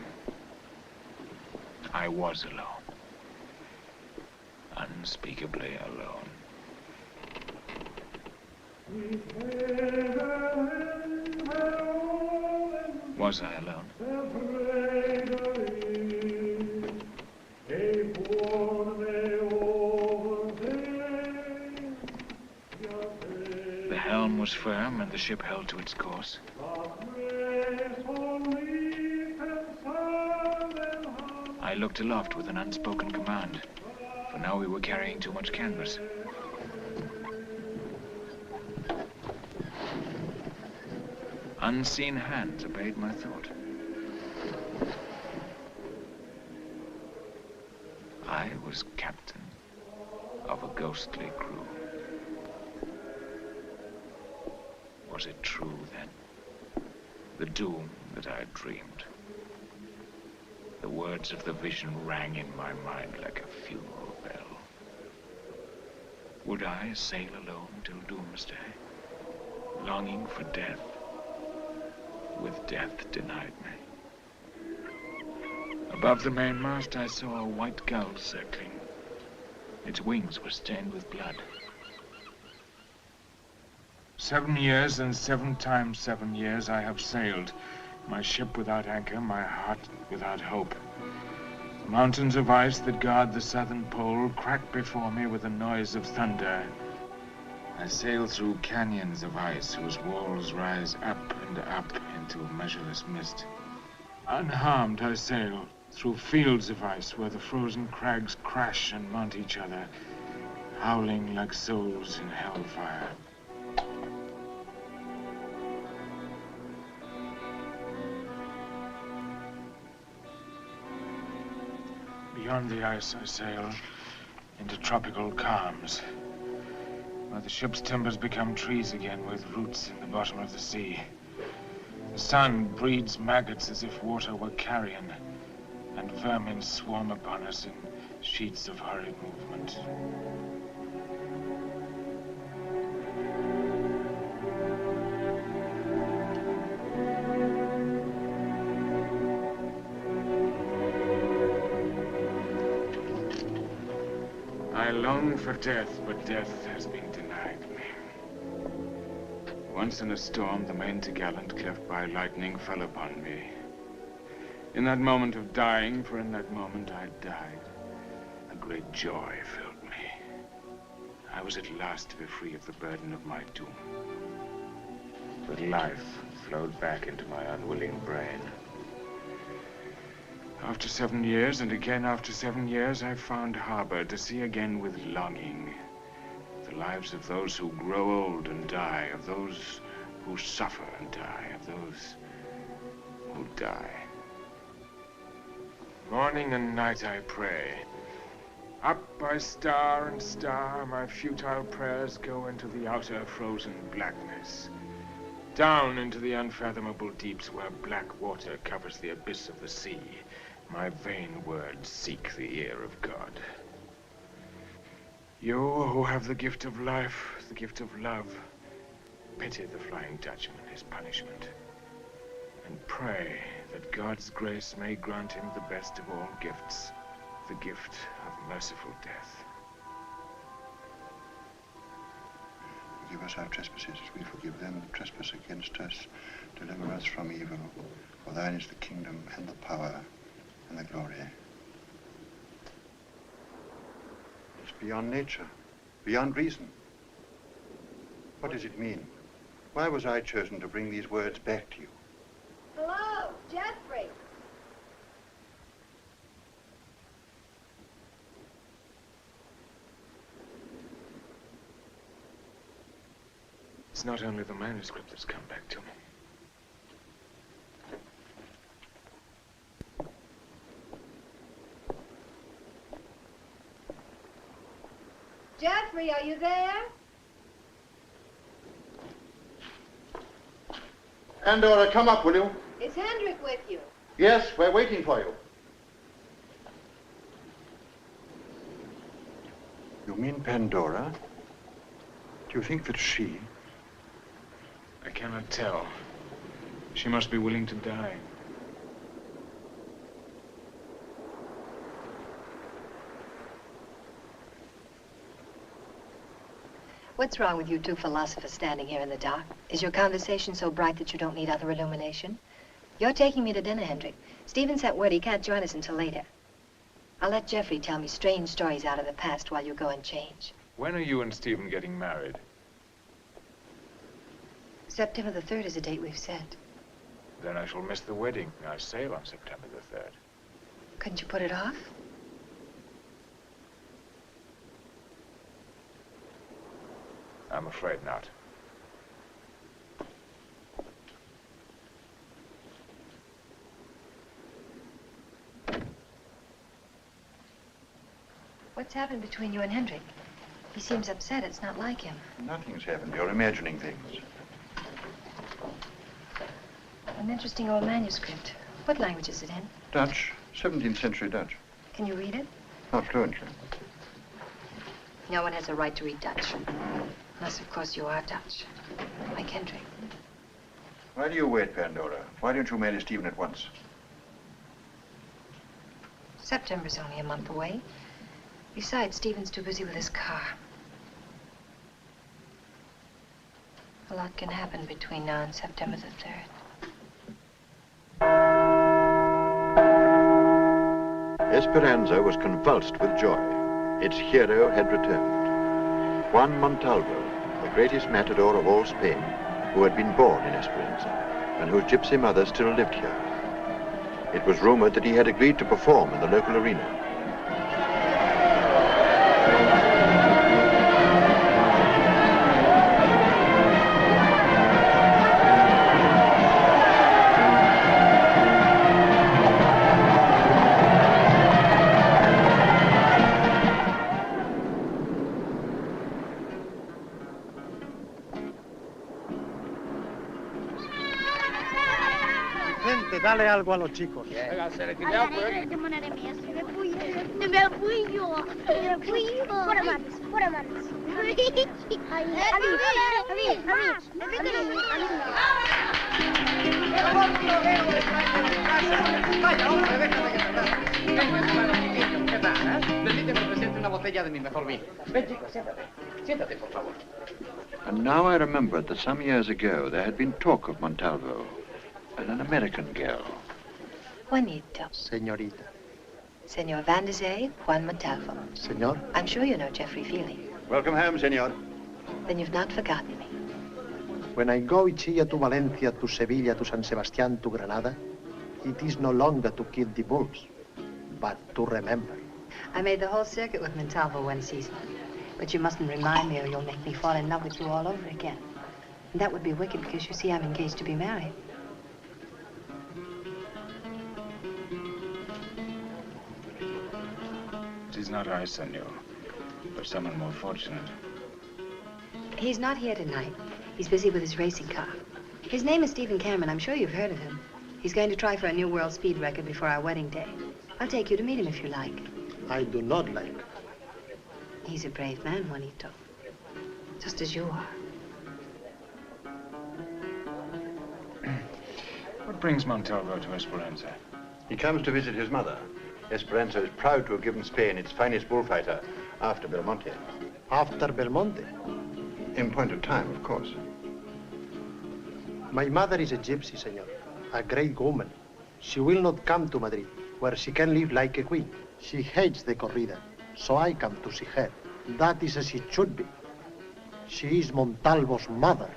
I was alone. Unspeakably alone. Was I alone? The helm was firm and the ship held to its course. I looked aloft with an unspoken command. For now we were carrying too much canvas. Unseen hands obeyed my thought. I was captain of a ghostly crew. Was it true then? The doom that I had dreamed. The words of the vision rang in my mind like a funeral bell. Would I sail alone till doomsday, longing for death, with death denied me? Above the mainmast I saw a white gull circling. Its wings were stained with blood. 7 years and 7 times 7 years I have sailed. My ship without anchor, my heart without hope. Mountains of ice that guard the southern pole crack before me with the noise of thunder. I sail through canyons of ice whose walls rise up and up into a measureless mist. Unharmed I sail through fields of ice where the frozen crags crash and mount each other, howling like souls in hellfire. Beyond the ice I sail into tropical calms, where the ship's timbers become trees again with roots in the bottom of the sea. The sun breeds maggots as if water were carrion, and vermin swarm upon us in sheets of hurried movement. I long for death, but death has been denied me. Once in a storm, the main topgallant cleft by lightning fell upon me. In that moment of dying, for in that moment I died, a great joy filled me. I was at last to be free of the burden of my doom. But life flowed back into my unwilling brain. After 7 years, and again after 7 years, I found harbor to see again with longing the lives of those who grow old and die, of those who suffer and die, of those who die. Morning and night I pray. Up by star and star, my futile prayers go into the outer frozen blackness. Down into the unfathomable deeps where black water covers the abyss of the sea. My vain words seek the ear of God. You who have the gift of life, the gift of love, pity the Flying Dutchman, his punishment, and pray that God's grace may grant him the best of all gifts, the gift of merciful death. Forgive us our trespasses as we forgive them who trespass against us. Deliver us from evil. For thine is the kingdom and the power and the glory. It's beyond nature, beyond reason. What does it mean? Why was I chosen to bring these words back to you? Hello, Jeffrey. It's not only the manuscript that's come back to me. Jeffrey, are you there? Pandora, come up, will you? Is Hendrik with you? Yes, we're waiting for you. You mean Pandora? Do you think that she... I cannot tell. She must be willing to die. What's wrong with you two philosophers standing here in the dark? Is your conversation so bright that you don't need other illumination? You're taking me to dinner, Hendrik. Stephen sent word he can't join us until later. I'll let Jeffrey tell me strange stories out of the past while you go and change. When are you and Stephen getting married? September the 3rd is the date we've set. Then I shall miss the wedding. I sail on September the 3rd. Couldn't you put it off? I'm afraid not. What's happened between you and Hendrik? He seems upset. It's not like him. Nothing's happened. You're imagining things. An interesting old manuscript. What language is it in? Dutch, 17th century Dutch. Can you read it? Not fluently. No one has a right to read Dutch. Unless, of course, you are Dutch. Like Hendrik. Why do you wait, Pandora? Why don't you marry Stephen at once? September's only a month away. Besides, Stephen's too busy with his car. A lot can happen between now and September the 3rd. Esperanza was convulsed with joy. Its hero had returned. Juan Montalvo, the greatest matador of all Spain, who had been born in Esperanza, and whose gypsy mother still lived here. It was rumored that he had agreed to perform in the local arena. Dale algo a los chicos. Permíteme ofrecerte una botella Siéntate ya de mi mejor vino. Ven, chico, siéntate. Siéntate, por favor. And now I remembered that some years ago there had been talk of Montalvo and an American girl. Juanito. Señorita. Senor Van der Zee, Juan Montalvo. Senor? I'm sure you know Jeffrey Feely. Welcome home, senor. Then you've not forgotten me. When I go each year to Valencia, to Sevilla, to San Sebastian, to Granada, it is no longer to kill the bulls, but to remember. I made the whole circuit with Montalvo one season. But you mustn't remind me or you'll make me fall in love with you all over again. And that would be wicked because you see I'm engaged to be married. It is not I, senor, but someone more fortunate. He's not here tonight. He's busy with his racing car. His name is Stephen Cameron. I'm sure you've heard of him. He's going to try for a new world speed record before our wedding day. I'll take you to meet him if you like. I do not like. He's a brave man, Juanito. Just as you are. What brings Montalvo to Esperanza? He comes to visit his mother. Esperanza is proud to have given Spain its finest bullfighter after Belmonte. After Belmonte? In point of time, of course. My mother is a gypsy, senor. A great woman. She will not come to Madrid, where she can live like a queen. She hates the corrida, so I come to see her. That is as it should be. She is Montalvo's mother.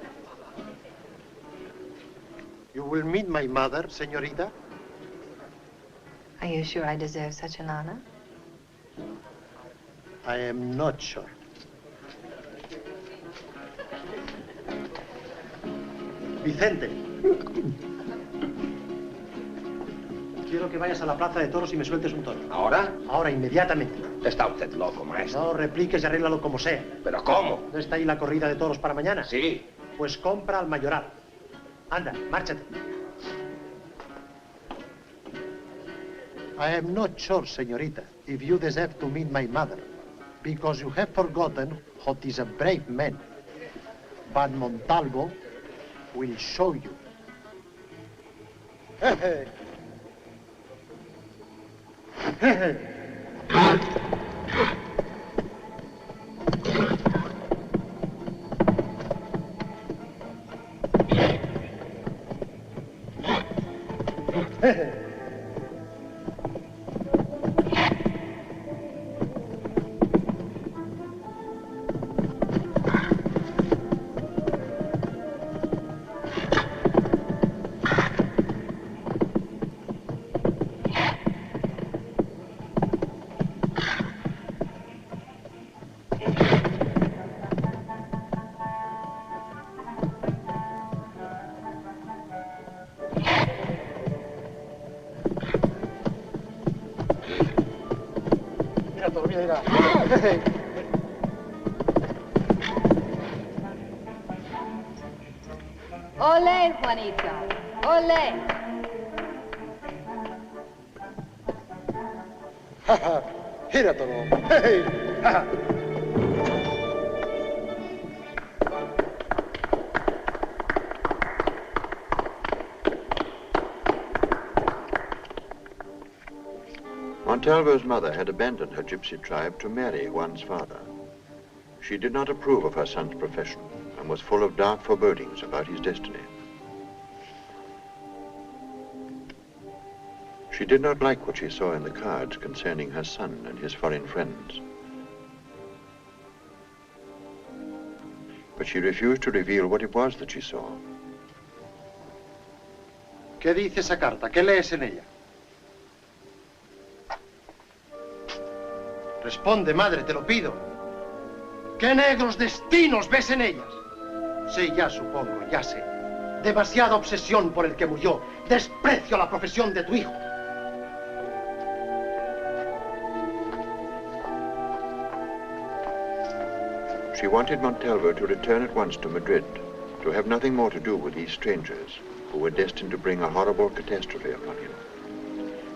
You will meet my mother, señorita? Are you sure I deserve such an honor? I am not sure. Vicente. Quiero que vayas a la plaza de toros y me sueltes un toro. ¿Ahora? Ahora, inmediatamente. Está usted loco, maestro. No repliques y arréglalo como sea. ¿Pero cómo? ¿No está ahí la corrida de toros para mañana? Sí. Pues compra al mayoral. Anda, márchate. I am not sure, señorita, if you deserve to meet my mother, because you have forgotten what is a brave man. But Montalvo will show you. Ole, Juanito. Ole. Gíratelo. Montalvo's mother had abandoned her gypsy tribe to marry Juan's father. She did not approve of her son's profession and was full of dark forebodings about his destiny. She did not like what she saw in the cards concerning her son and his foreign friends. But she refused to reveal what it was that she saw. ¿Qué dice esa carta? ¿Qué lees en ella? Responde, madre, te lo pido. ¿Qué negros destinos ves en ellas? Sí, ya supongo, ya sé. Demasiada obsesión por el que murió. Desprecio a la profesión de tu hijo. She wanted Montalvo to return at once to Madrid, to have nothing more to do with these strangers who were destined to bring a horrible catastrophe upon him.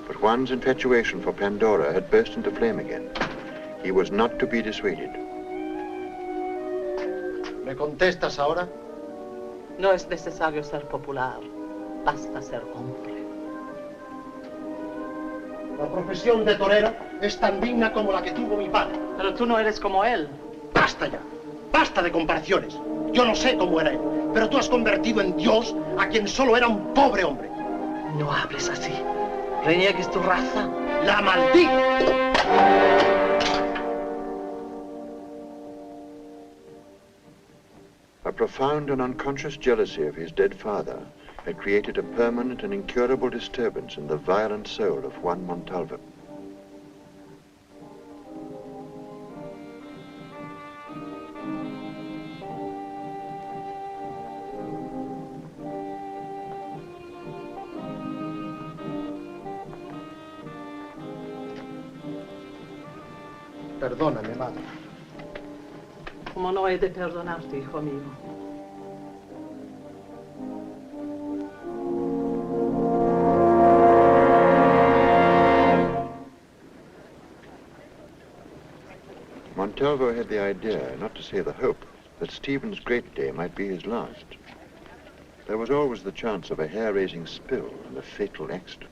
But Juan's infatuation for Pandora had burst into flame again. He was not to be dissuaded. ¿Me contestas ahora? No es necesario ser popular, basta ser hombre. La profesión de torero es tan digna como la que tuvo mi padre. Pero tú no eres como él. ¡Basta ya! ¡Basta de comparaciones! Yo no sé cómo era él, pero tú has convertido en Dios a quien solo era un pobre hombre. No hables así. Reniegues tu raza. ¡La maldita! A profound and unconscious jealousy of his dead father had created a permanent and incurable disturbance in the violent soul of Juan Montalvo. Perdóname, madre. Como no he de perdonarte, hijo mío. Montalvo had the idea, not to say the hope, that Stephen's great day might be his last. There was always the chance of a hair-raising spill and a fatal accident.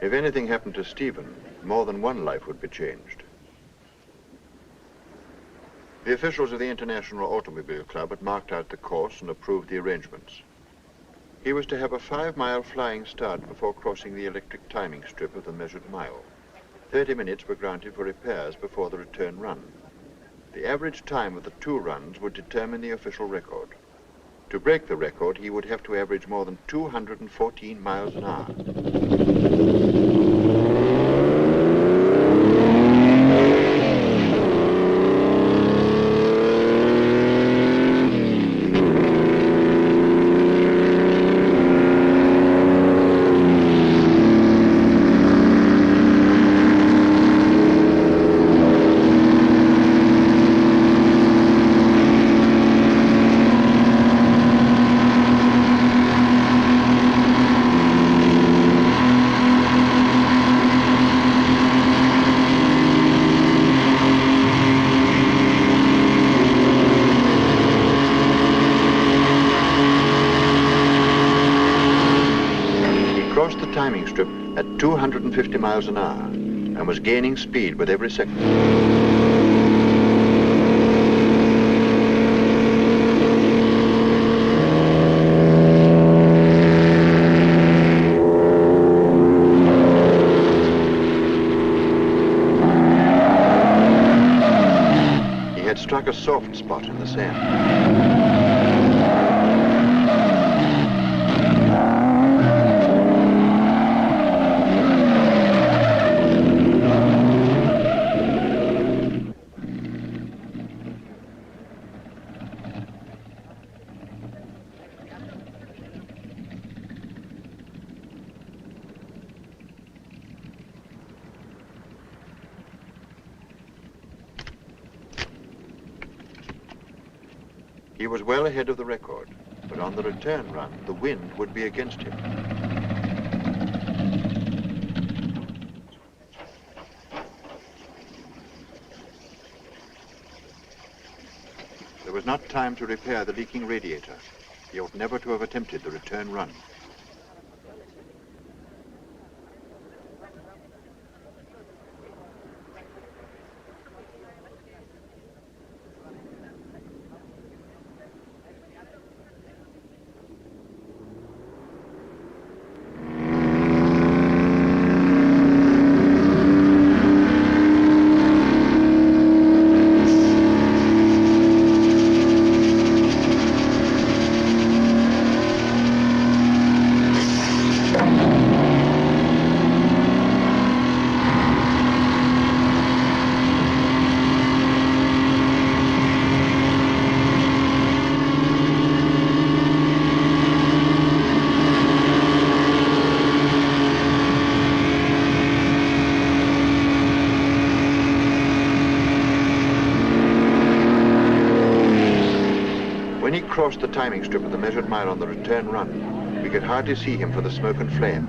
If anything happened to Stephen, more than one life would be changed. The officials of the International Automobile Club had marked out the course and approved the arrangements. He was to have a 5-mile flying start before crossing the electric timing strip of the measured mile. 30 minutes were granted for repairs before the return run. The average time of the 2 runs would determine the official record. To break the record, he would have to average more than 214 miles an hour. Timing strip at 250 miles an hour and was gaining speed with every second. He had struck a soft spot in the sand. He was well ahead of the record, but on the return run, the wind would be against him. There was not time to repair the leaking radiator. He ought never to have attempted the return run. When he crossed the timing strip of the measured mile on the return run, we could hardly see him for the smoke and flame.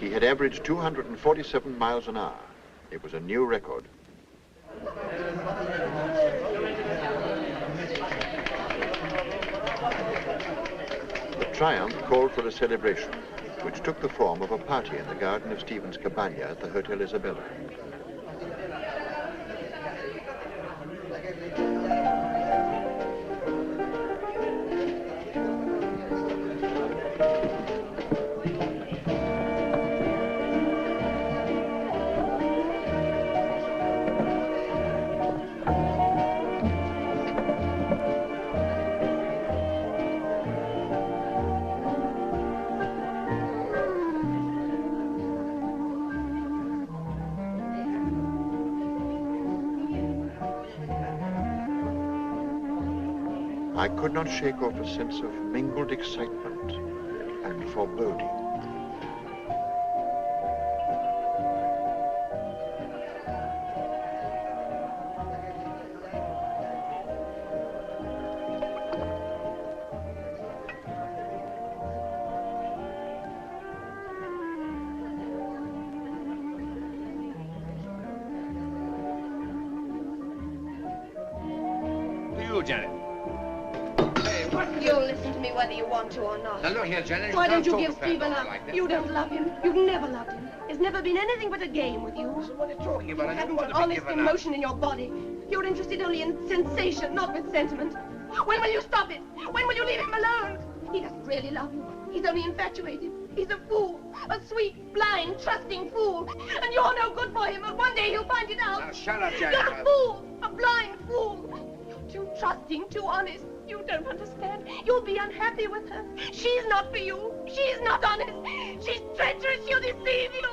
He had averaged 247 miles an hour. It was a new record. The triumph called for a celebration, which took the form of a party in the garden of Stephen's Cabana at the Hotel Isabella. I could not shake off a sense of mingled excitement and foreboding. Janet. You'll listen to me whether you want to or not. Now look here, Janet. Why don't you can't give talk to Stephen Pandora up? like that. You don't love him. You've never loved him. It's never been anything but a game with you. So what are you talking about? I You don't haven't want got to be honest given up. emotion in your body. You're interested only in sensation, not with sentiment. When will you stop it? When will you leave him alone? He doesn't really love you. He's only infatuated. He's a fool. A sweet, blind, trusting fool. And you're no good for him. And one day he'll find it out. Now shut up, Janet. You're a fool. A blind fool. You're too trusting, too honest. You don't understand. You'll be unhappy with her. She's not for you. She's not honest. She's treacherous. She'll deceive you.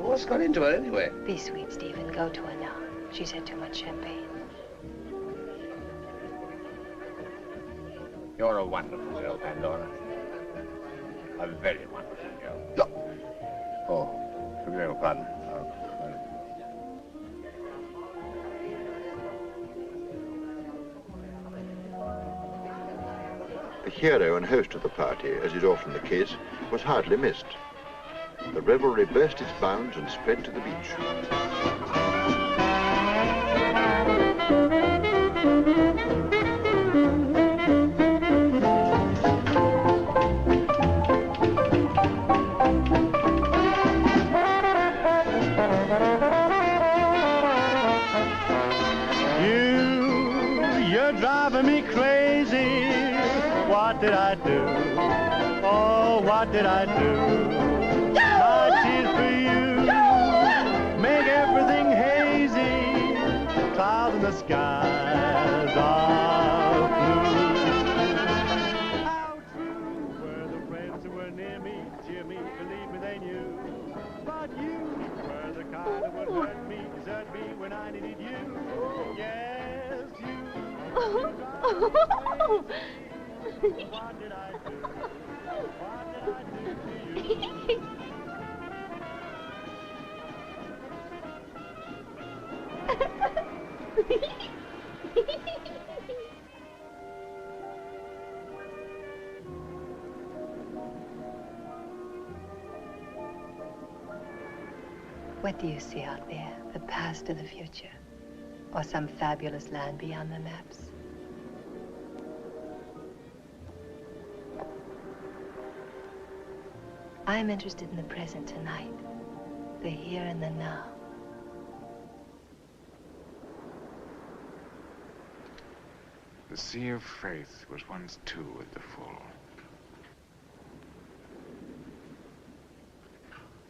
What's got into her anyway? Be sweet, Stephen. Go to her now. She's had too much champagne. You're a wonderful girl, Pandora. A very wonderful girl. Oh, forgive your pardon. The hero and host of the party, as is often the case, was hardly missed. The revelry burst its bounds and spread to the beach. You're driving me crazy. What did I do? Oh, what did I do? My tears for you make everything hazy. Clouds in the skies are blue. How true were the friends who were near me, cheer me, believe me they knew. But you were the kind that would hurt me, desert me when I needed you. Yes, you. What did I do? What did I do to you? What do you see out there? The past or the future? Or some fabulous land beyond the maps? I'm interested in the present tonight. The here and the now. The sea of faith was once two at the full.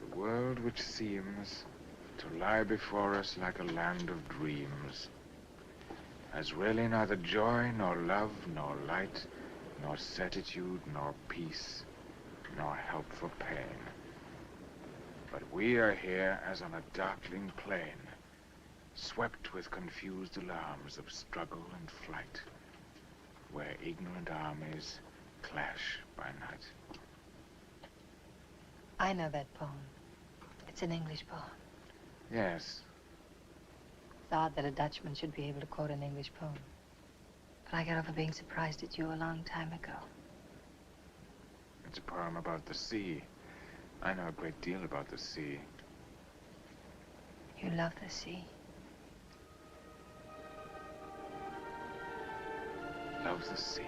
The world which seems to lie before us like a land of dreams has really neither joy, nor love, nor light, nor certitude, nor peace, nor help for pain. But we are here as on a darkling plain, swept with confused alarms of struggle and flight, where ignorant armies clash by night. I know that poem. It's an English poem. Yes. It's odd that a Dutchman should be able to quote an English poem. But I got over being surprised at you a long time ago. It's a poem about the sea. I know a great deal about the sea. You love the sea. Love the sea.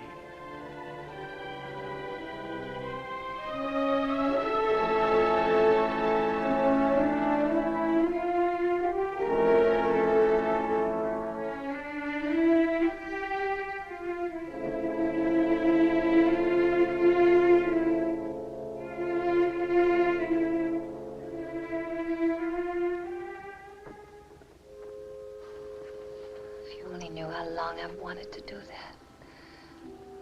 I've wanted to do that.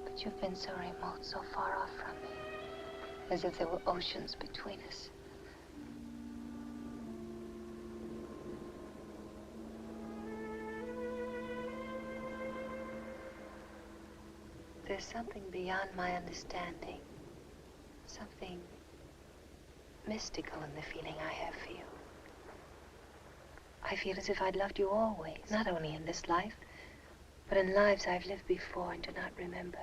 But you've been so remote, so far off from me. As if there were oceans between us. There's something beyond my understanding. Something mystical in the feeling I have for you. I feel as if I'd loved you always, not only in this life, but in lives I've lived before and do not remember.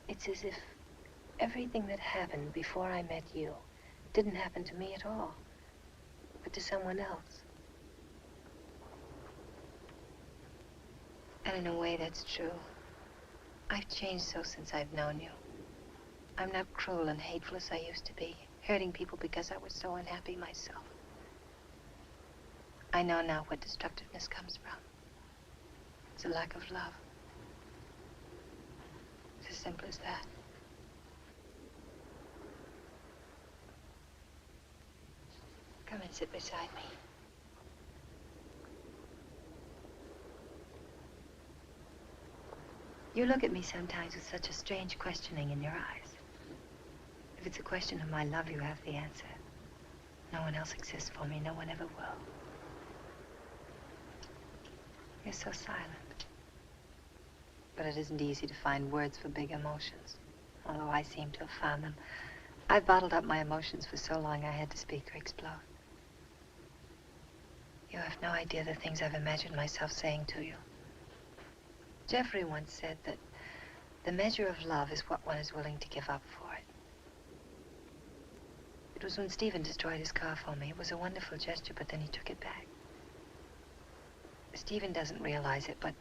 It's as if everything that happened before I met you didn't happen to me at all, but to someone else. And in a way, that's true. I've changed so since I've known you. I'm not cruel and hateful as I used to be, hurting people because I was so unhappy myself. I know now where destructiveness comes from. It's a lack of love. It's as simple as that. Come and sit beside me. You look at me sometimes with such a strange questioning in your eyes. If it's a question of my love, you have the answer. No one else exists for me. No one ever will. You're so silent. But it isn't easy to find words for big emotions, although I seem to have found them. I've bottled up my emotions for so long I had to speak or explode. You have no idea the things I've imagined myself saying to you. Jeffrey once said that the measure of love is what one is willing to give up for it. It was when Stephen destroyed his car for me. It was a wonderful gesture, but then he took it back. Stephen doesn't realize it, but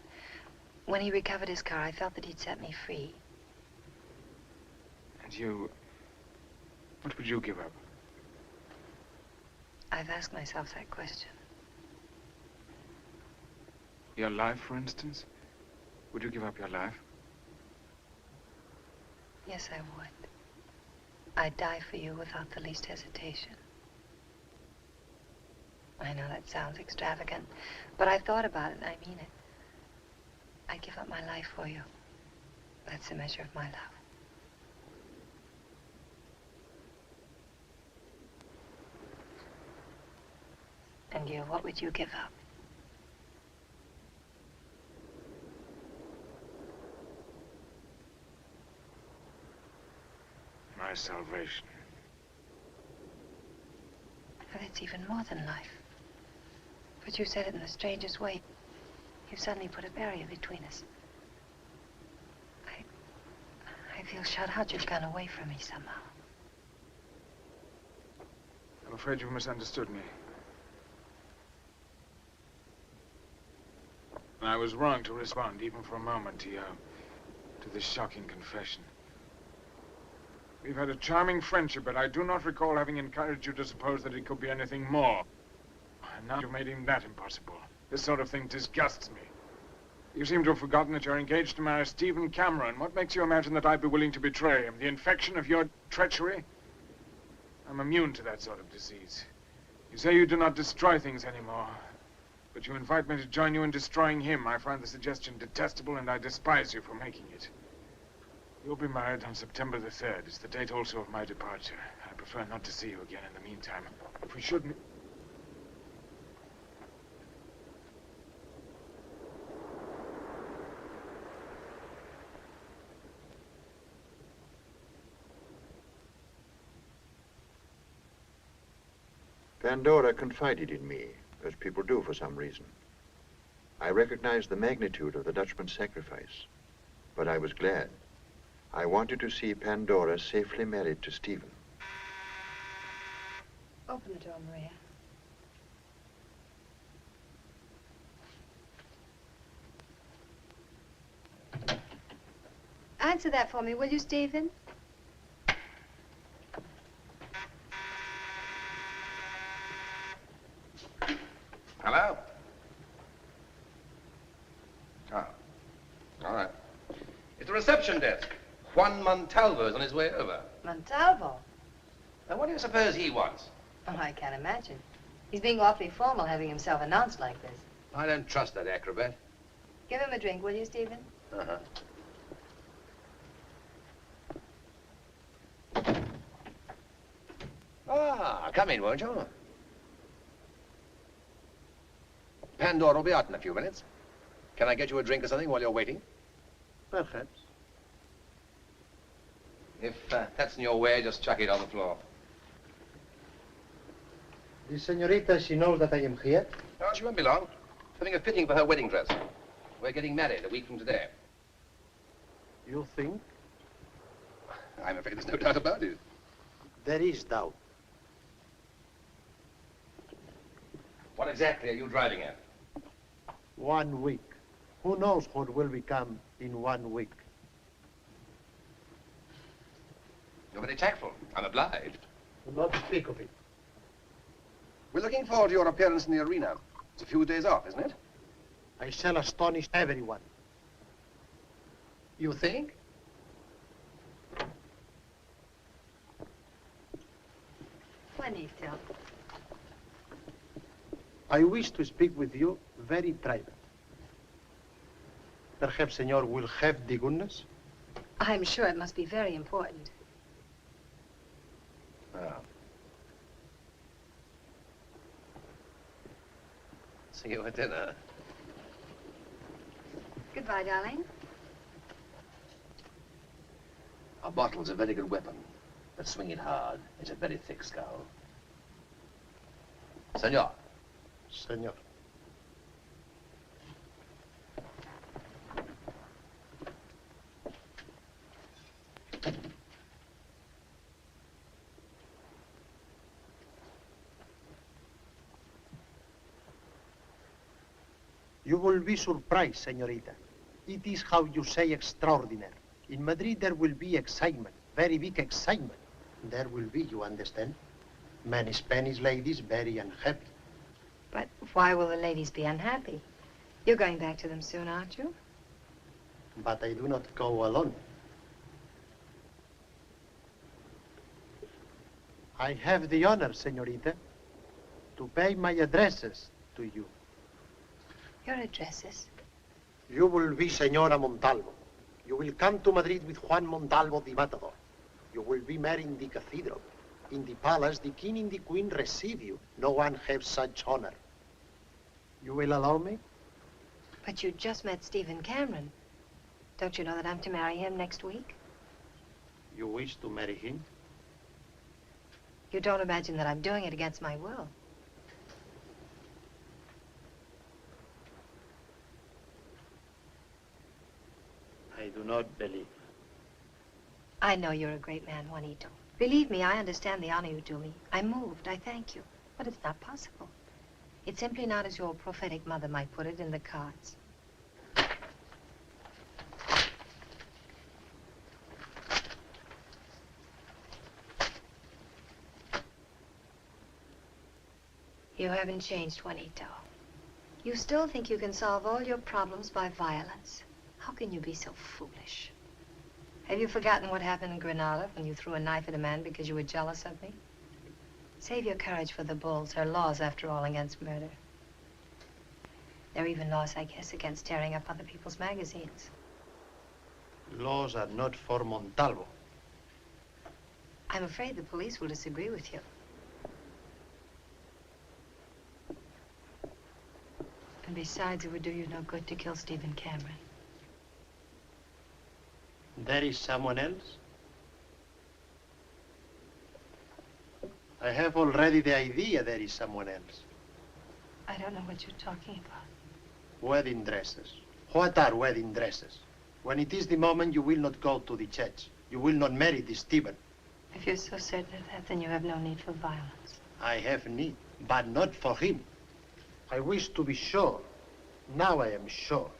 when he recovered his car, I felt that he'd set me free. And you... what would you give up? I've asked myself that question. Your life, for instance? Would you give up your life? Yes, I would. I'd die for you without the least hesitation. I know that sounds extravagant, but I've thought about it and I mean it. I'd give up my life for you. That's the measure of my love. And you, what would you give up? My salvation. But it's even more than life. But you said it in the strangest way. You've suddenly put a barrier between us. I feel shut out. You've gone away from me somehow. I'm afraid you've misunderstood me. I was wrong to respond, even for a moment, to this shocking confession. We've had a charming friendship, but I do not recall having encouraged you to suppose that it could be anything more. And now you've made even that impossible. This sort of thing disgusts me. You seem to have forgotten that you're engaged to marry Stephen Cameron. What makes you imagine that I'd be willing to betray him? The infection of your treachery? I'm immune to that sort of disease. You say you do not destroy things anymore, but you invite me to join you in destroying him. I find the suggestion detestable, and I despise you for making it. You'll be married on September the 3rd. It's the date also of my departure. I prefer not to see you again in the meantime. If we shouldn't... Pandora confided in me, as people do for some reason. I recognized the magnitude of the Dutchman's sacrifice, but I was glad. I wanted to see Pandora safely married to Stephen. Open the door, Maria. Answer that for me, will you, Stephen? Hello? Oh. All right. It's the reception desk. Juan Montalvo's on his way over. Montalvo? Now, what do you suppose he wants? Oh, I can't imagine. He's being awfully formal having himself announced like this. I don't trust that acrobat. Give him a drink, will you, Stephen? Uh-huh. Ah, come in, won't you? Pandora will be out in a few minutes. Can I get you a drink or something while you're waiting? Perhaps. If that's in your way, just chuck it on the floor. The senorita, she knows that I am here? No, she won't be long. Having a fitting for her wedding dress. We're getting married a week from today. You think? I'm afraid there's no doubt about it. There is doubt. What exactly are you driving at? 1 week. Who knows what will become in 1 week? You're very tactful. I'm obliged. Do not speak of it. We're looking forward to your appearance in the arena. It's a few days off, isn't it? I shall astonish everyone. You think? Juanito. I wish to speak with you very private. Perhaps, senor, will have the goodness? I'm sure it must be very important. Oh. See you at dinner. Goodbye, darling. A bottle's a very good weapon, but swing it hard. It's a very thick skull. Senor. Senor. You will be surprised, senorita. It is how you say extraordinary. In Madrid there will be excitement, very big excitement. There will be, you understand? Many Spanish ladies very unhappy. But why will the ladies be unhappy? You're going back to them soon, aren't you? But I do not go alone. I have the honor, senorita, to pay my addresses to you. Your addresses? You will be Senora Montalvo. You will come to Madrid with Juan Montalvo the Matador. You will be married in the cathedral. In the palace, the king and the queen receive you. No one has such honor. You will allow me? But you just met Stephen Cameron. Don't you know that I'm to marry him next week? You wish to marry him? You don't imagine that I'm doing it against my will. I do not believe. I know you're a great man, Juanito. Believe me, I understand the honor you do me. I'm moved, I thank you. But it's not possible. It's simply not as your prophetic mother might put it in the cards. You haven't changed, Juanito. You still think you can solve all your problems by violence. How can you be so foolish? Have you forgotten what happened in Granada when you threw a knife at a man because you were jealous of me? Save your courage for the bulls. There are laws, after all, against murder. There are even laws, I guess, against tearing up other people's magazines. Laws are not for Montalvo. I'm afraid the police will disagree with you. And besides, it would do you no good to kill Stephen Cameron. There is someone else? I have already the idea there is someone else. I don't know what you're talking about. Wedding dresses. What are wedding dresses? When it is the moment, you will not go to the church. You will not marry this Stephen. If you're so certain of that, then you have no need for violence. I have need, but not for him. I wish to be sure. Now I am sure.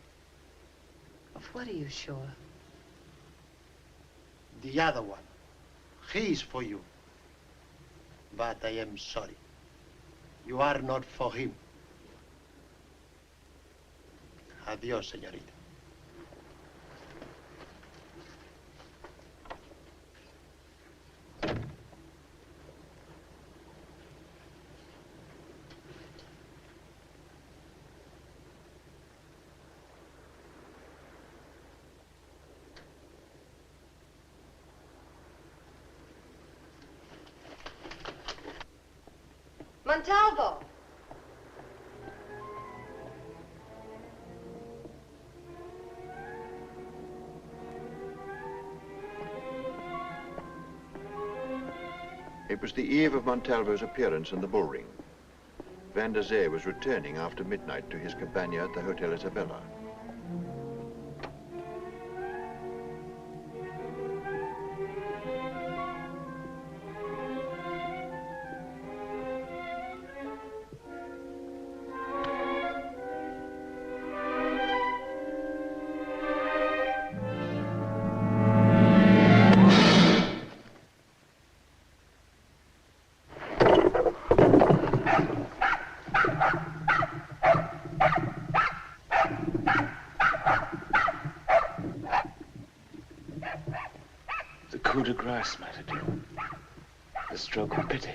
Of what are you sure? The other one. He is for you. But I am sorry. You are not for him. Adios, señorita. Montalvo! It was the eve of Montalvo's appearance in the bull ring. Van der Zee was returning after midnight to his cabana at the Hotel Isabella. Coup de grace, Matador. The stroke of pity.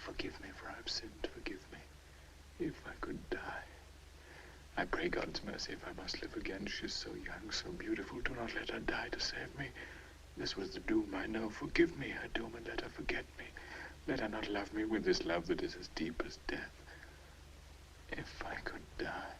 Forgive me, for I have sinned. Forgive me. If I could die. I pray God's mercy if I must live again. She is so young, so beautiful. Do not let her die to save me. This was the doom, I know. Forgive me her doom and let her forget me. Let her not love me with this love that is as deep as death. If I could die.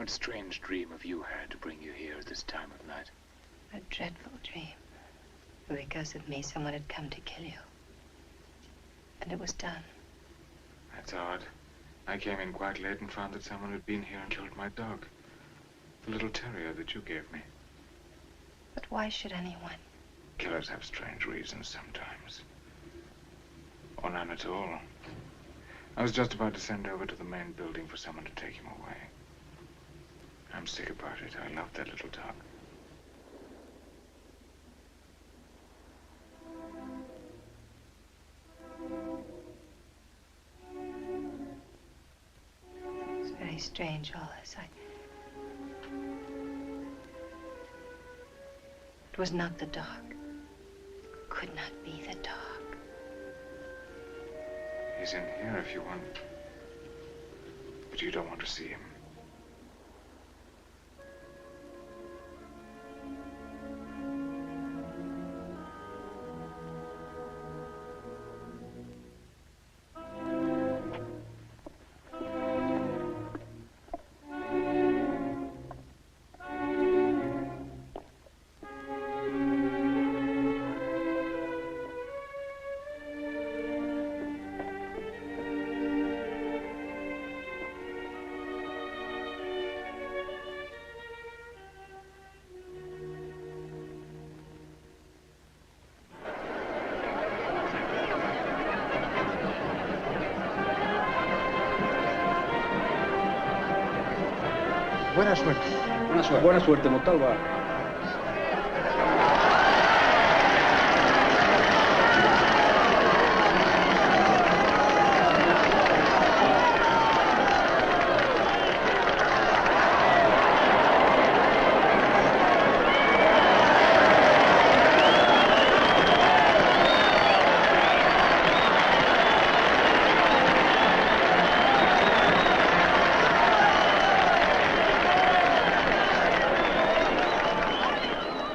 What strange dream have you had to bring you here at this time of night? A dreadful dream. Because of me, someone had come to kill you. And it was done. That's odd. I came in quite late and found that someone had been here and killed my dog. The little terrier that you gave me. But why should anyone? Killers have strange reasons sometimes. Or none at all. I was just about to send over to the main building for someone to take him away. I'm sick about it. I love that little dog. It's very strange, all this. It was not the dog. Could not be the dog. He's in here if you want. But you don't want to see him. Buena suerte. Buena suerte. Buena suerte, Montalva.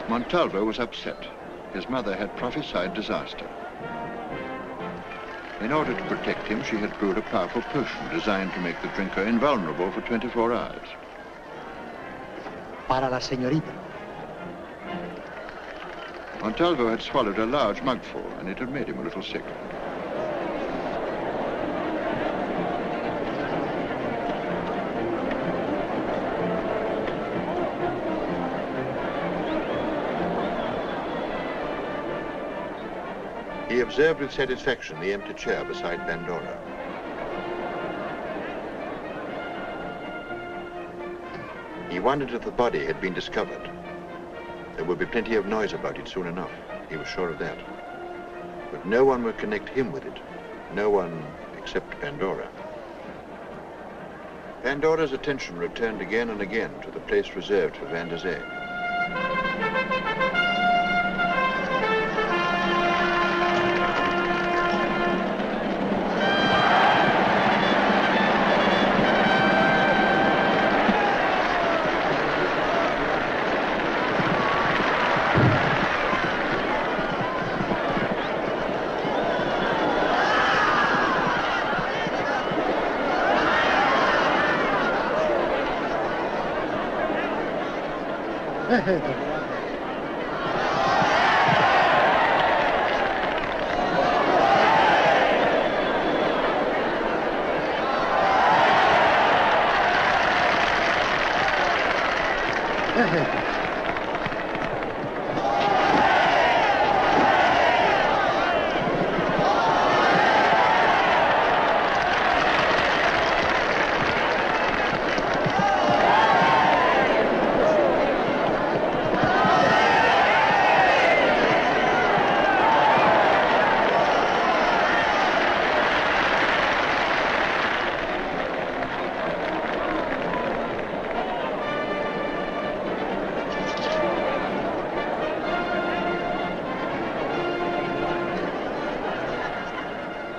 Montalvo was upset. His mother had prophesied disaster. In order to protect him, she had brewed a powerful potion designed to make the drinker invulnerable for 24 hours. Para la señorita. Montalvo had swallowed a large mugful, and it had made him a little sick. He observed with satisfaction the empty chair beside Pandora. He wondered if the body had been discovered. There would be plenty of noise about it soon enough. He was sure of that. But no one would connect him with it. No one except Pandora. Pandora's attention returned again and again to the place reserved for Van der Zee.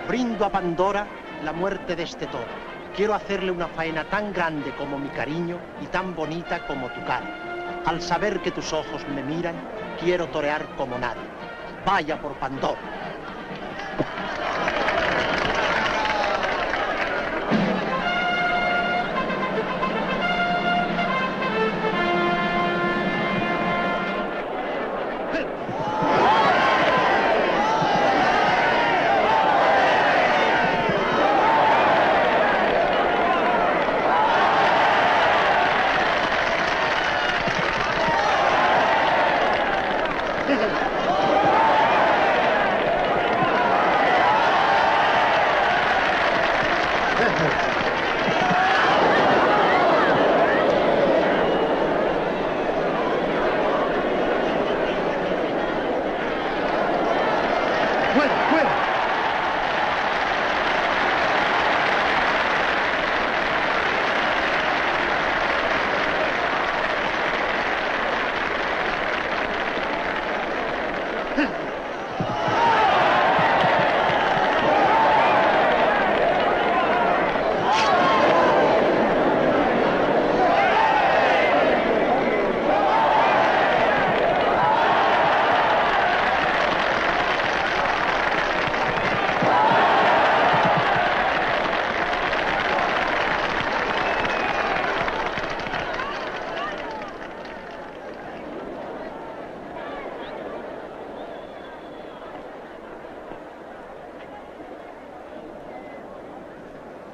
Brindo a Pandora la muerte de este toro. Quiero hacerle una faena tan grande como mi cariño y tan bonita como tu cara. Al saber que tus ojos me miran, quiero torear como nadie. Vaya por Pandora.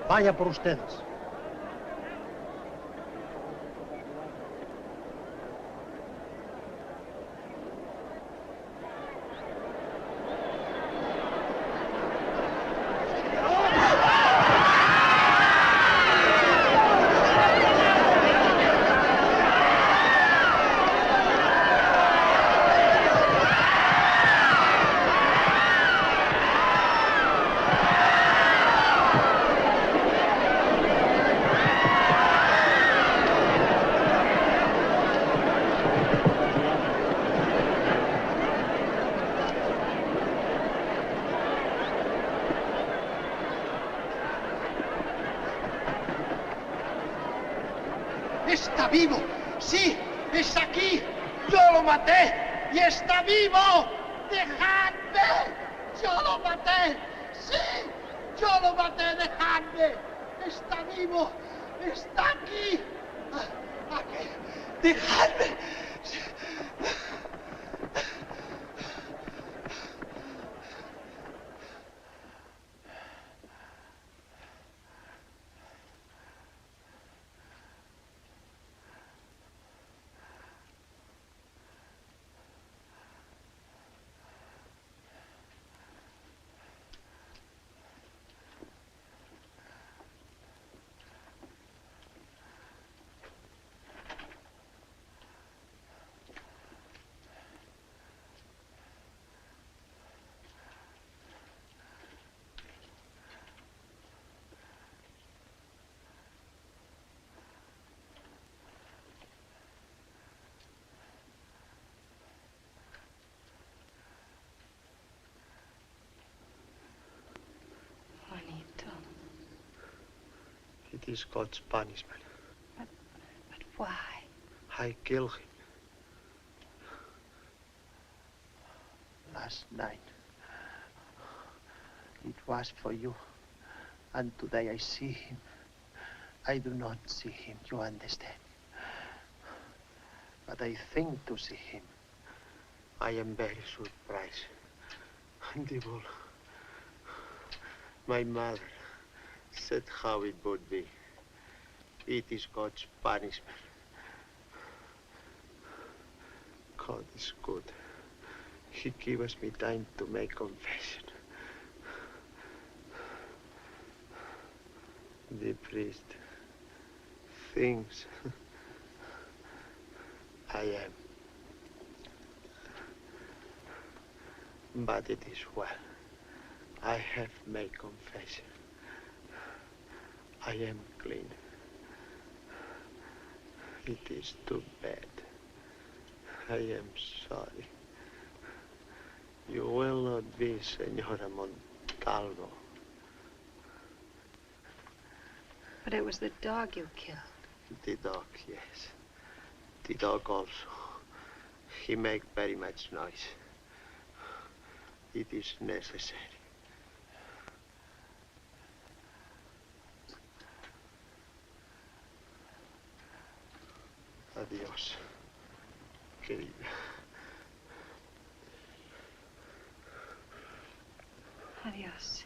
Vaya por ustedes. ¡Está vivo! ¡Sí! ¡Es aquí! ¡Yo lo maté! ¡Y está vivo! ¡Dejadme! ¡Yo lo maté! ¡Sí! ¡Yo lo maté! ¡Dejadme! ¡Está vivo! ¡Está aquí! ¡Aquí! ¡Dejadme! It is God's punishment. But why? I killed him. Last night. It was for you. And today I see him. I do not see him, you understand. But I think to see him. I am very surprised. And evil. My mother said how it would be. It is God's punishment. God is good. He gives me time to make confession. The priest thinks I am. But it is well. I have made confession. I am clean. It is too bad. I am sorry. You will not be Senora Montalvo. But it was the dog you killed. The dog, yes. The dog also. He makes very much noise. It is necessary. Adiós, querida. Adiós.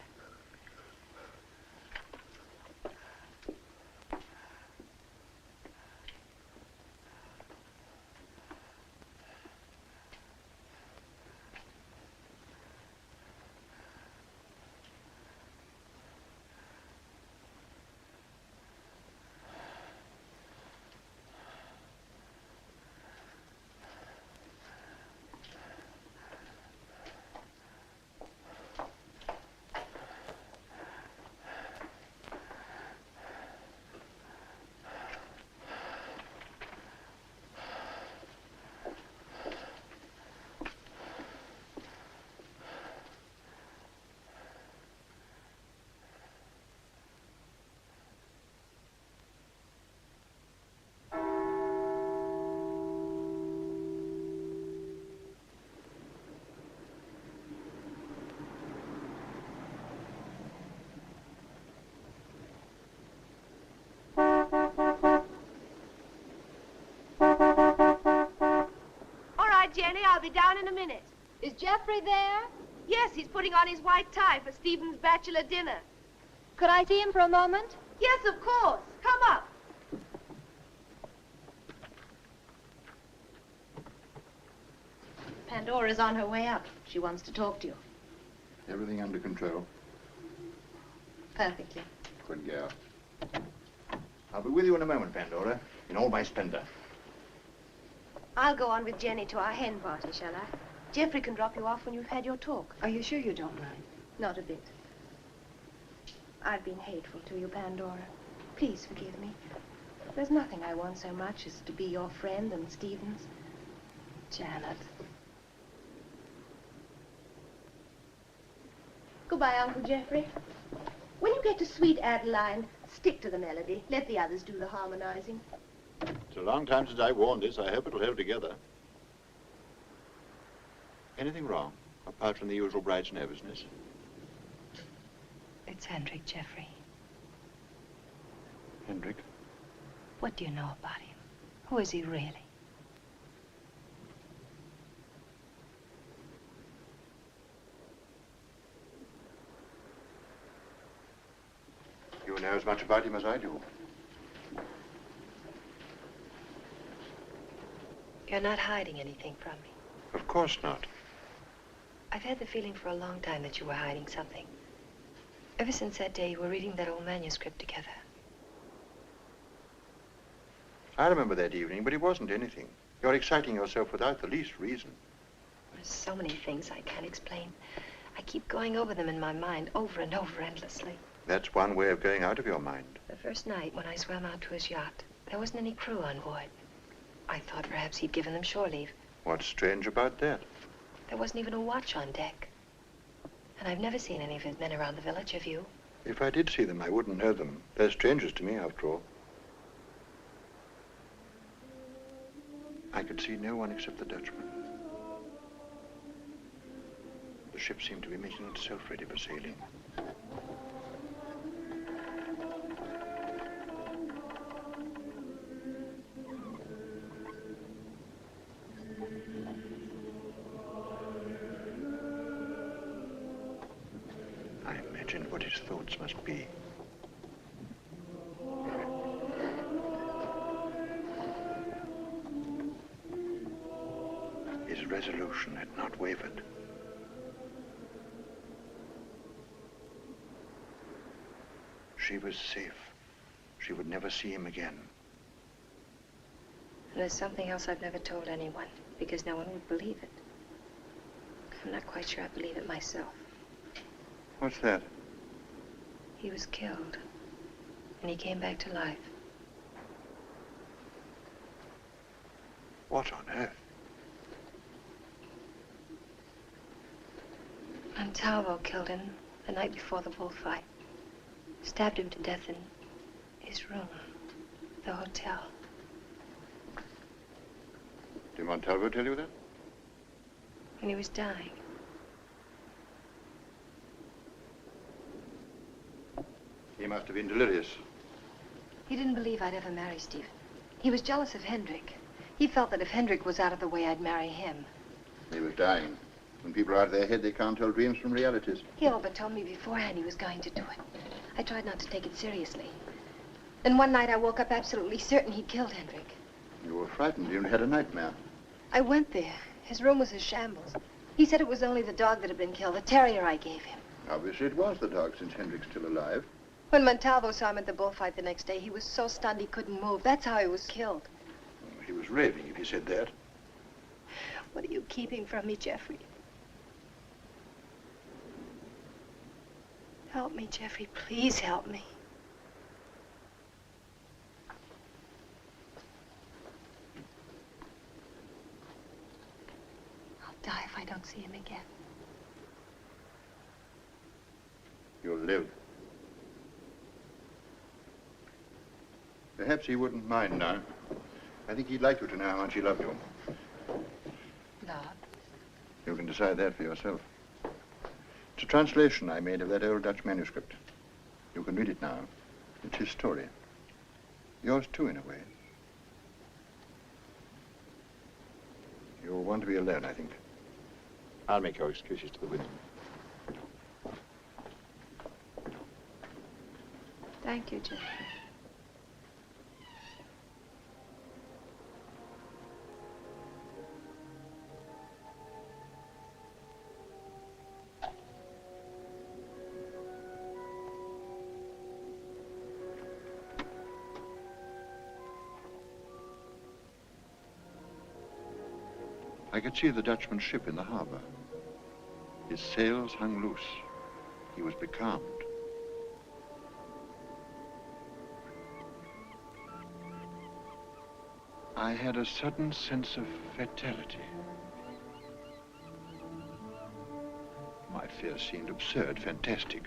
Jenny, I'll be down in a minute. Is Jeffrey there? Yes, he's putting on his white tie for Stephen's bachelor dinner. Could I see him for a moment? Yes, of course. Come up. Pandora's on her way up. She wants to talk to you. Everything under control. Perfectly. Good girl. I'll be with you in a moment, Pandora, in all my splendor. I'll go on with Jenny to our hen party, shall I? Geoffrey can drop you off when you've had your talk. Are you sure you don't mind? Not a bit. I've been hateful to you, Pandora. Please forgive me. There's nothing I want so much as to be your friend and Stephen's. Janet. Goodbye, Uncle Geoffrey. When you get to Sweet Adeline, stick to the melody. Let the others do the harmonizing. It's a long time since I worn this. I hope it'll hold together. Anything wrong, apart from the usual bride's nervousness? It's Hendrik, Geoffrey. Hendrik? What do you know about him? Who is he really? You know as much about him as I do. You're not hiding anything from me. Of course not. I've had the feeling for a long time that you were hiding something. Ever since that day you were reading that old manuscript together. I remember that evening, but it wasn't anything. You're exciting yourself without the least reason. There's so many things I can't explain. I keep going over them in my mind, over and over endlessly. That's one way of going out of your mind. The first night when I swam out to his yacht, there wasn't any crew on board. I thought perhaps he'd given them shore leave. What's strange about that? There wasn't even a watch on deck. And I've never seen any of his men around the village, have you? If I did see them, I wouldn't know them. They're strangers to me, after all. I could see no one except the Dutchman. The ship seemed to be making itself ready for sailing. I imagined what his thoughts must be. His resolution had not wavered. She was safe. She would never see him again. And there's something else I've never told anyone, because no one would believe it. I'm not quite sure I believe it myself. What's that? He was killed, and he came back to life. What on earth? Montalvo killed him the night before the bullfight. Stabbed him to death in his room, the hotel. Did Montalvo tell you that? When he was dying. He must have been delirious. He didn't believe I'd ever marry Stephen. He was jealous of Hendrik. He felt that if Hendrik was out of the way, I'd marry him. He was dying. When people are out of their head, they can't tell dreams from realities. He all but told me beforehand he was going to do it. I tried not to take it seriously. Then one night I woke up absolutely certain he'd killed Hendrik. You were frightened. You had a nightmare. I went there. His room was a shambles. He said it was only the dog that had been killed, the terrier I gave him. Obviously, it was the dog, since Hendrik's still alive. When Montalvo saw him at the bullfight the next day, he was so stunned he couldn't move. That's how he was killed. He was raving if he said that. What are you keeping from me, Geoffrey? Help me, Geoffrey. Please help me. I'll die if I don't see him again. You'll live. Perhaps he wouldn't mind now. I think he'd like you to know how much he loved you. Love? You can decide that for yourself. It's a translation I made of that old Dutch manuscript. You can read it now. It's his story. Yours too, in a way. You'll want to be alone, I think. I'll make your excuses to the women. Thank you, Jeffrey. I could see the Dutchman's ship in the harbor. His sails hung loose. He was becalmed. I had a sudden sense of fatality. My fears seemed absurd, fantastic.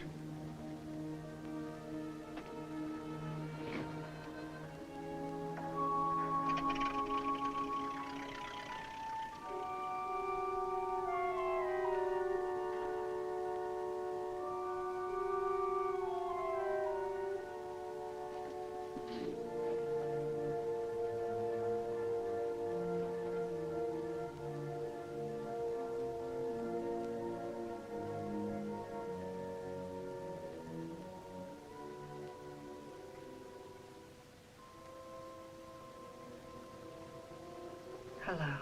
Hello.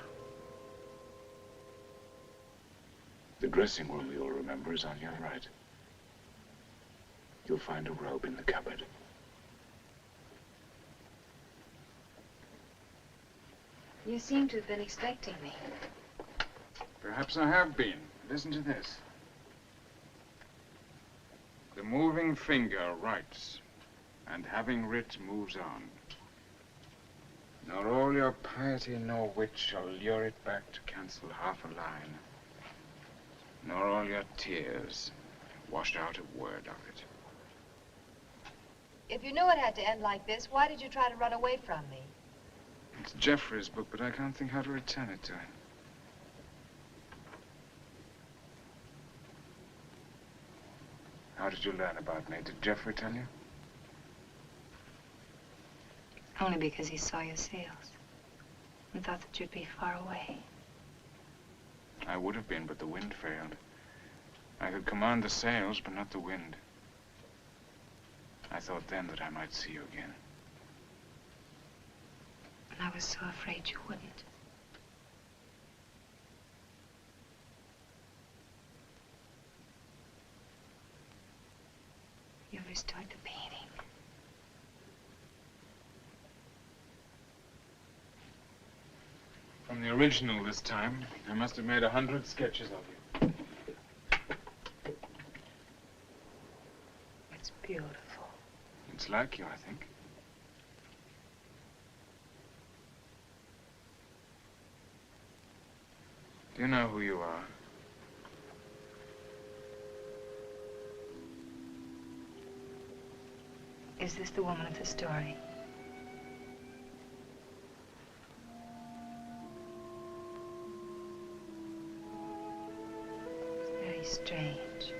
The dressing room, you'll remember, is on your right. You'll find a robe in the cupboard. You seem to have been expecting me. Perhaps I have been. Listen to this. The moving finger writes, and having writ moves on. Nor all your piety nor wit shall lure it back to cancel half a line. Nor all your tears wash out a word of it. If you knew it had to end like this, why did you try to run away from me? It's Jeffrey's book, but I can't think how to return it to him. How did you learn about me? Did Jeffrey tell you? Only because he saw your sails and thought that you'd be far away. I would have been, but the wind failed. I could command the sails, but not the wind. I thought then that I might see you again. And I was so afraid you wouldn't. You restored the painting. From the original this time, I must have made 100 sketches of you. It's beautiful. It's like you, I think. Do you know who you are? Is this the woman of the story? It's very strange.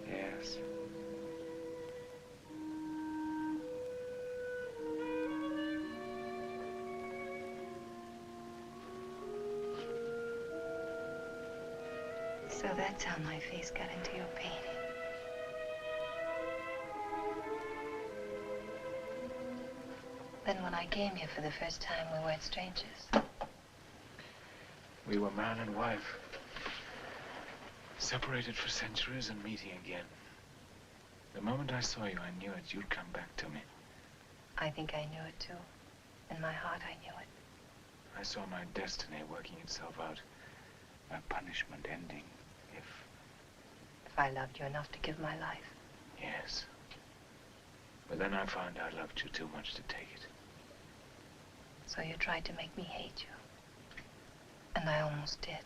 Yes. So that's how my face got into your painting. Then when I came here for the first time, we weren't strangers. We were man and wife. Separated for centuries and meeting again. The moment I saw you, I knew it. You'd come back to me. I think I knew it, too. In my heart, I knew it. I saw my destiny working itself out. My punishment ending if... If I loved you enough to give my life. Yes. But then I found I loved you too much to take it. So you tried to make me hate you. And I almost did.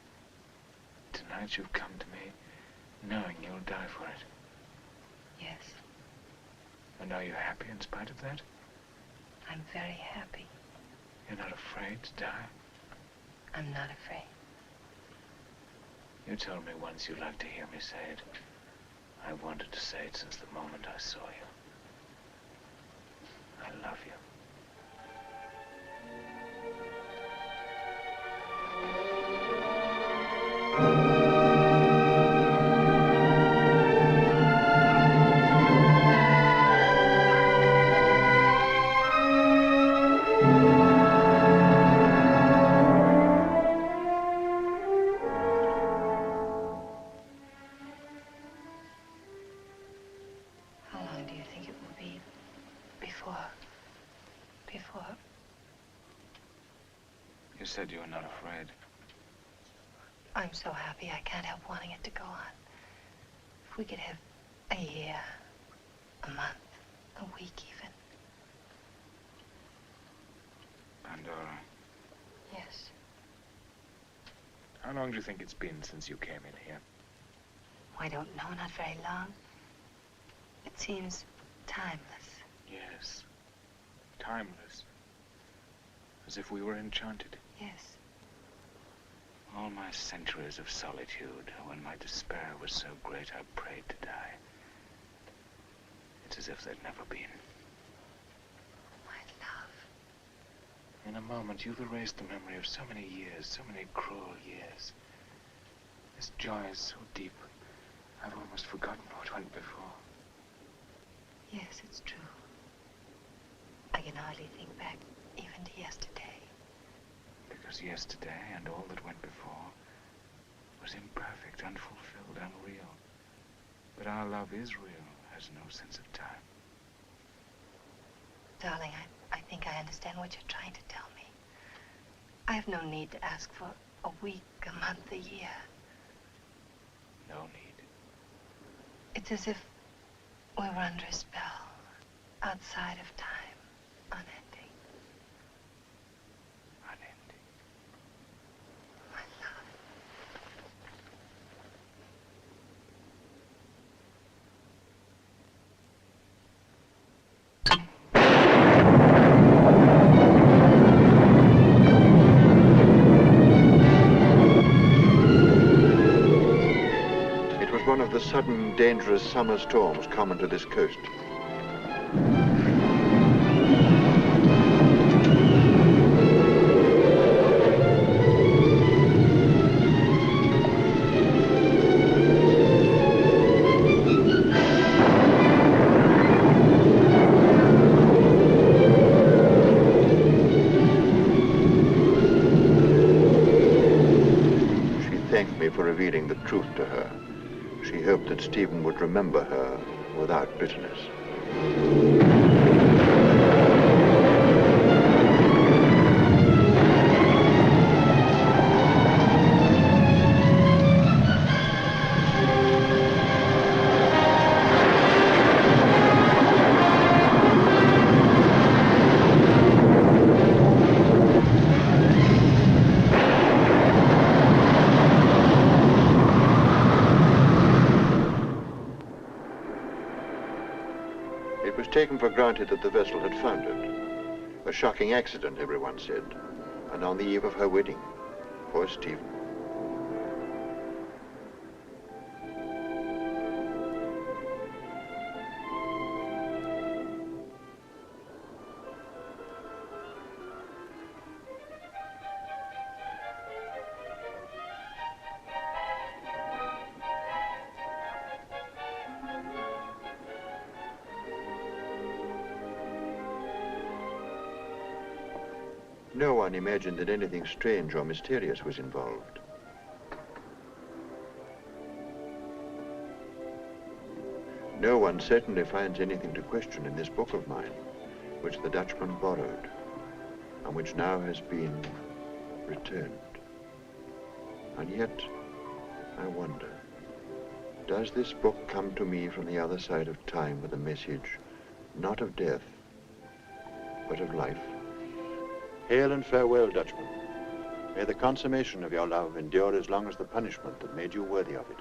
Tonight you've come to me knowing you'll die for it. Yes. And are you happy in spite of that? I'm very happy. You're not afraid to die? I'm not afraid. You told me once you'd like to hear me say it. I wanted to say it since the moment I saw you. I love you. before. You said you were not afraid. I'm so happy I can't help wanting it to go on. If we could have a year, a month, a week even. Pandora, Yes. how long do you think it's been since you came in here? I don't know, not very long. It seems timeless. Yes. Timeless. As if we were enchanted. Yes. All my centuries of solitude, when my despair was so great I prayed to die. It's as if they'd never been. My love. In a moment, you've erased the memory of so many years, so many cruel years. This joy is so deep, I've almost forgotten what went before. Yes, it's true. I can hardly think back even to yesterday. Because yesterday and all that went before was imperfect, unfulfilled, unreal. But our love is real, has no sense of time. Darling, I think I understand what you're trying to tell me. I have no need to ask for a week, a month, a year. No need. It's as if we were under a spell, outside of time, unending. One of the sudden, dangerous summer storms common to this coast. She thanked me for revealing the truth to her. She hoped that Stephen would remember her without bitterness. It was taken for granted that the vessel had foundered. A shocking accident, everyone said. And on the eve of her wedding, poor Stephen. No one imagined that anything strange or mysterious was involved. No one certainly finds anything to question in this book of mine, which the Dutchman borrowed, and which now has been returned. And yet, I wonder, does this book come to me from the other side of time with a message, not of death, but of life? Hail and farewell, Dutchman. May the consummation of your love endure as long as the punishment that made you worthy of it.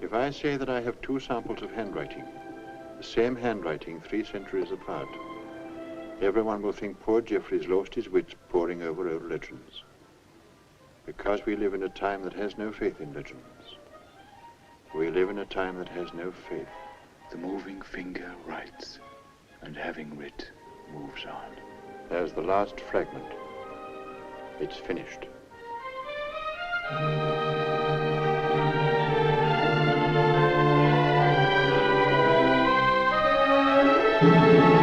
If I say that I have two samples of handwriting, the same handwriting 3 centuries apart, everyone will think poor Geoffrey's lost his wits poring over old legends. Because we live in a time that has no faith in legends. We live in a time that has no faith. The moving finger writes, and having writ, moves on. There's the last fragment. It's finished. Thank you.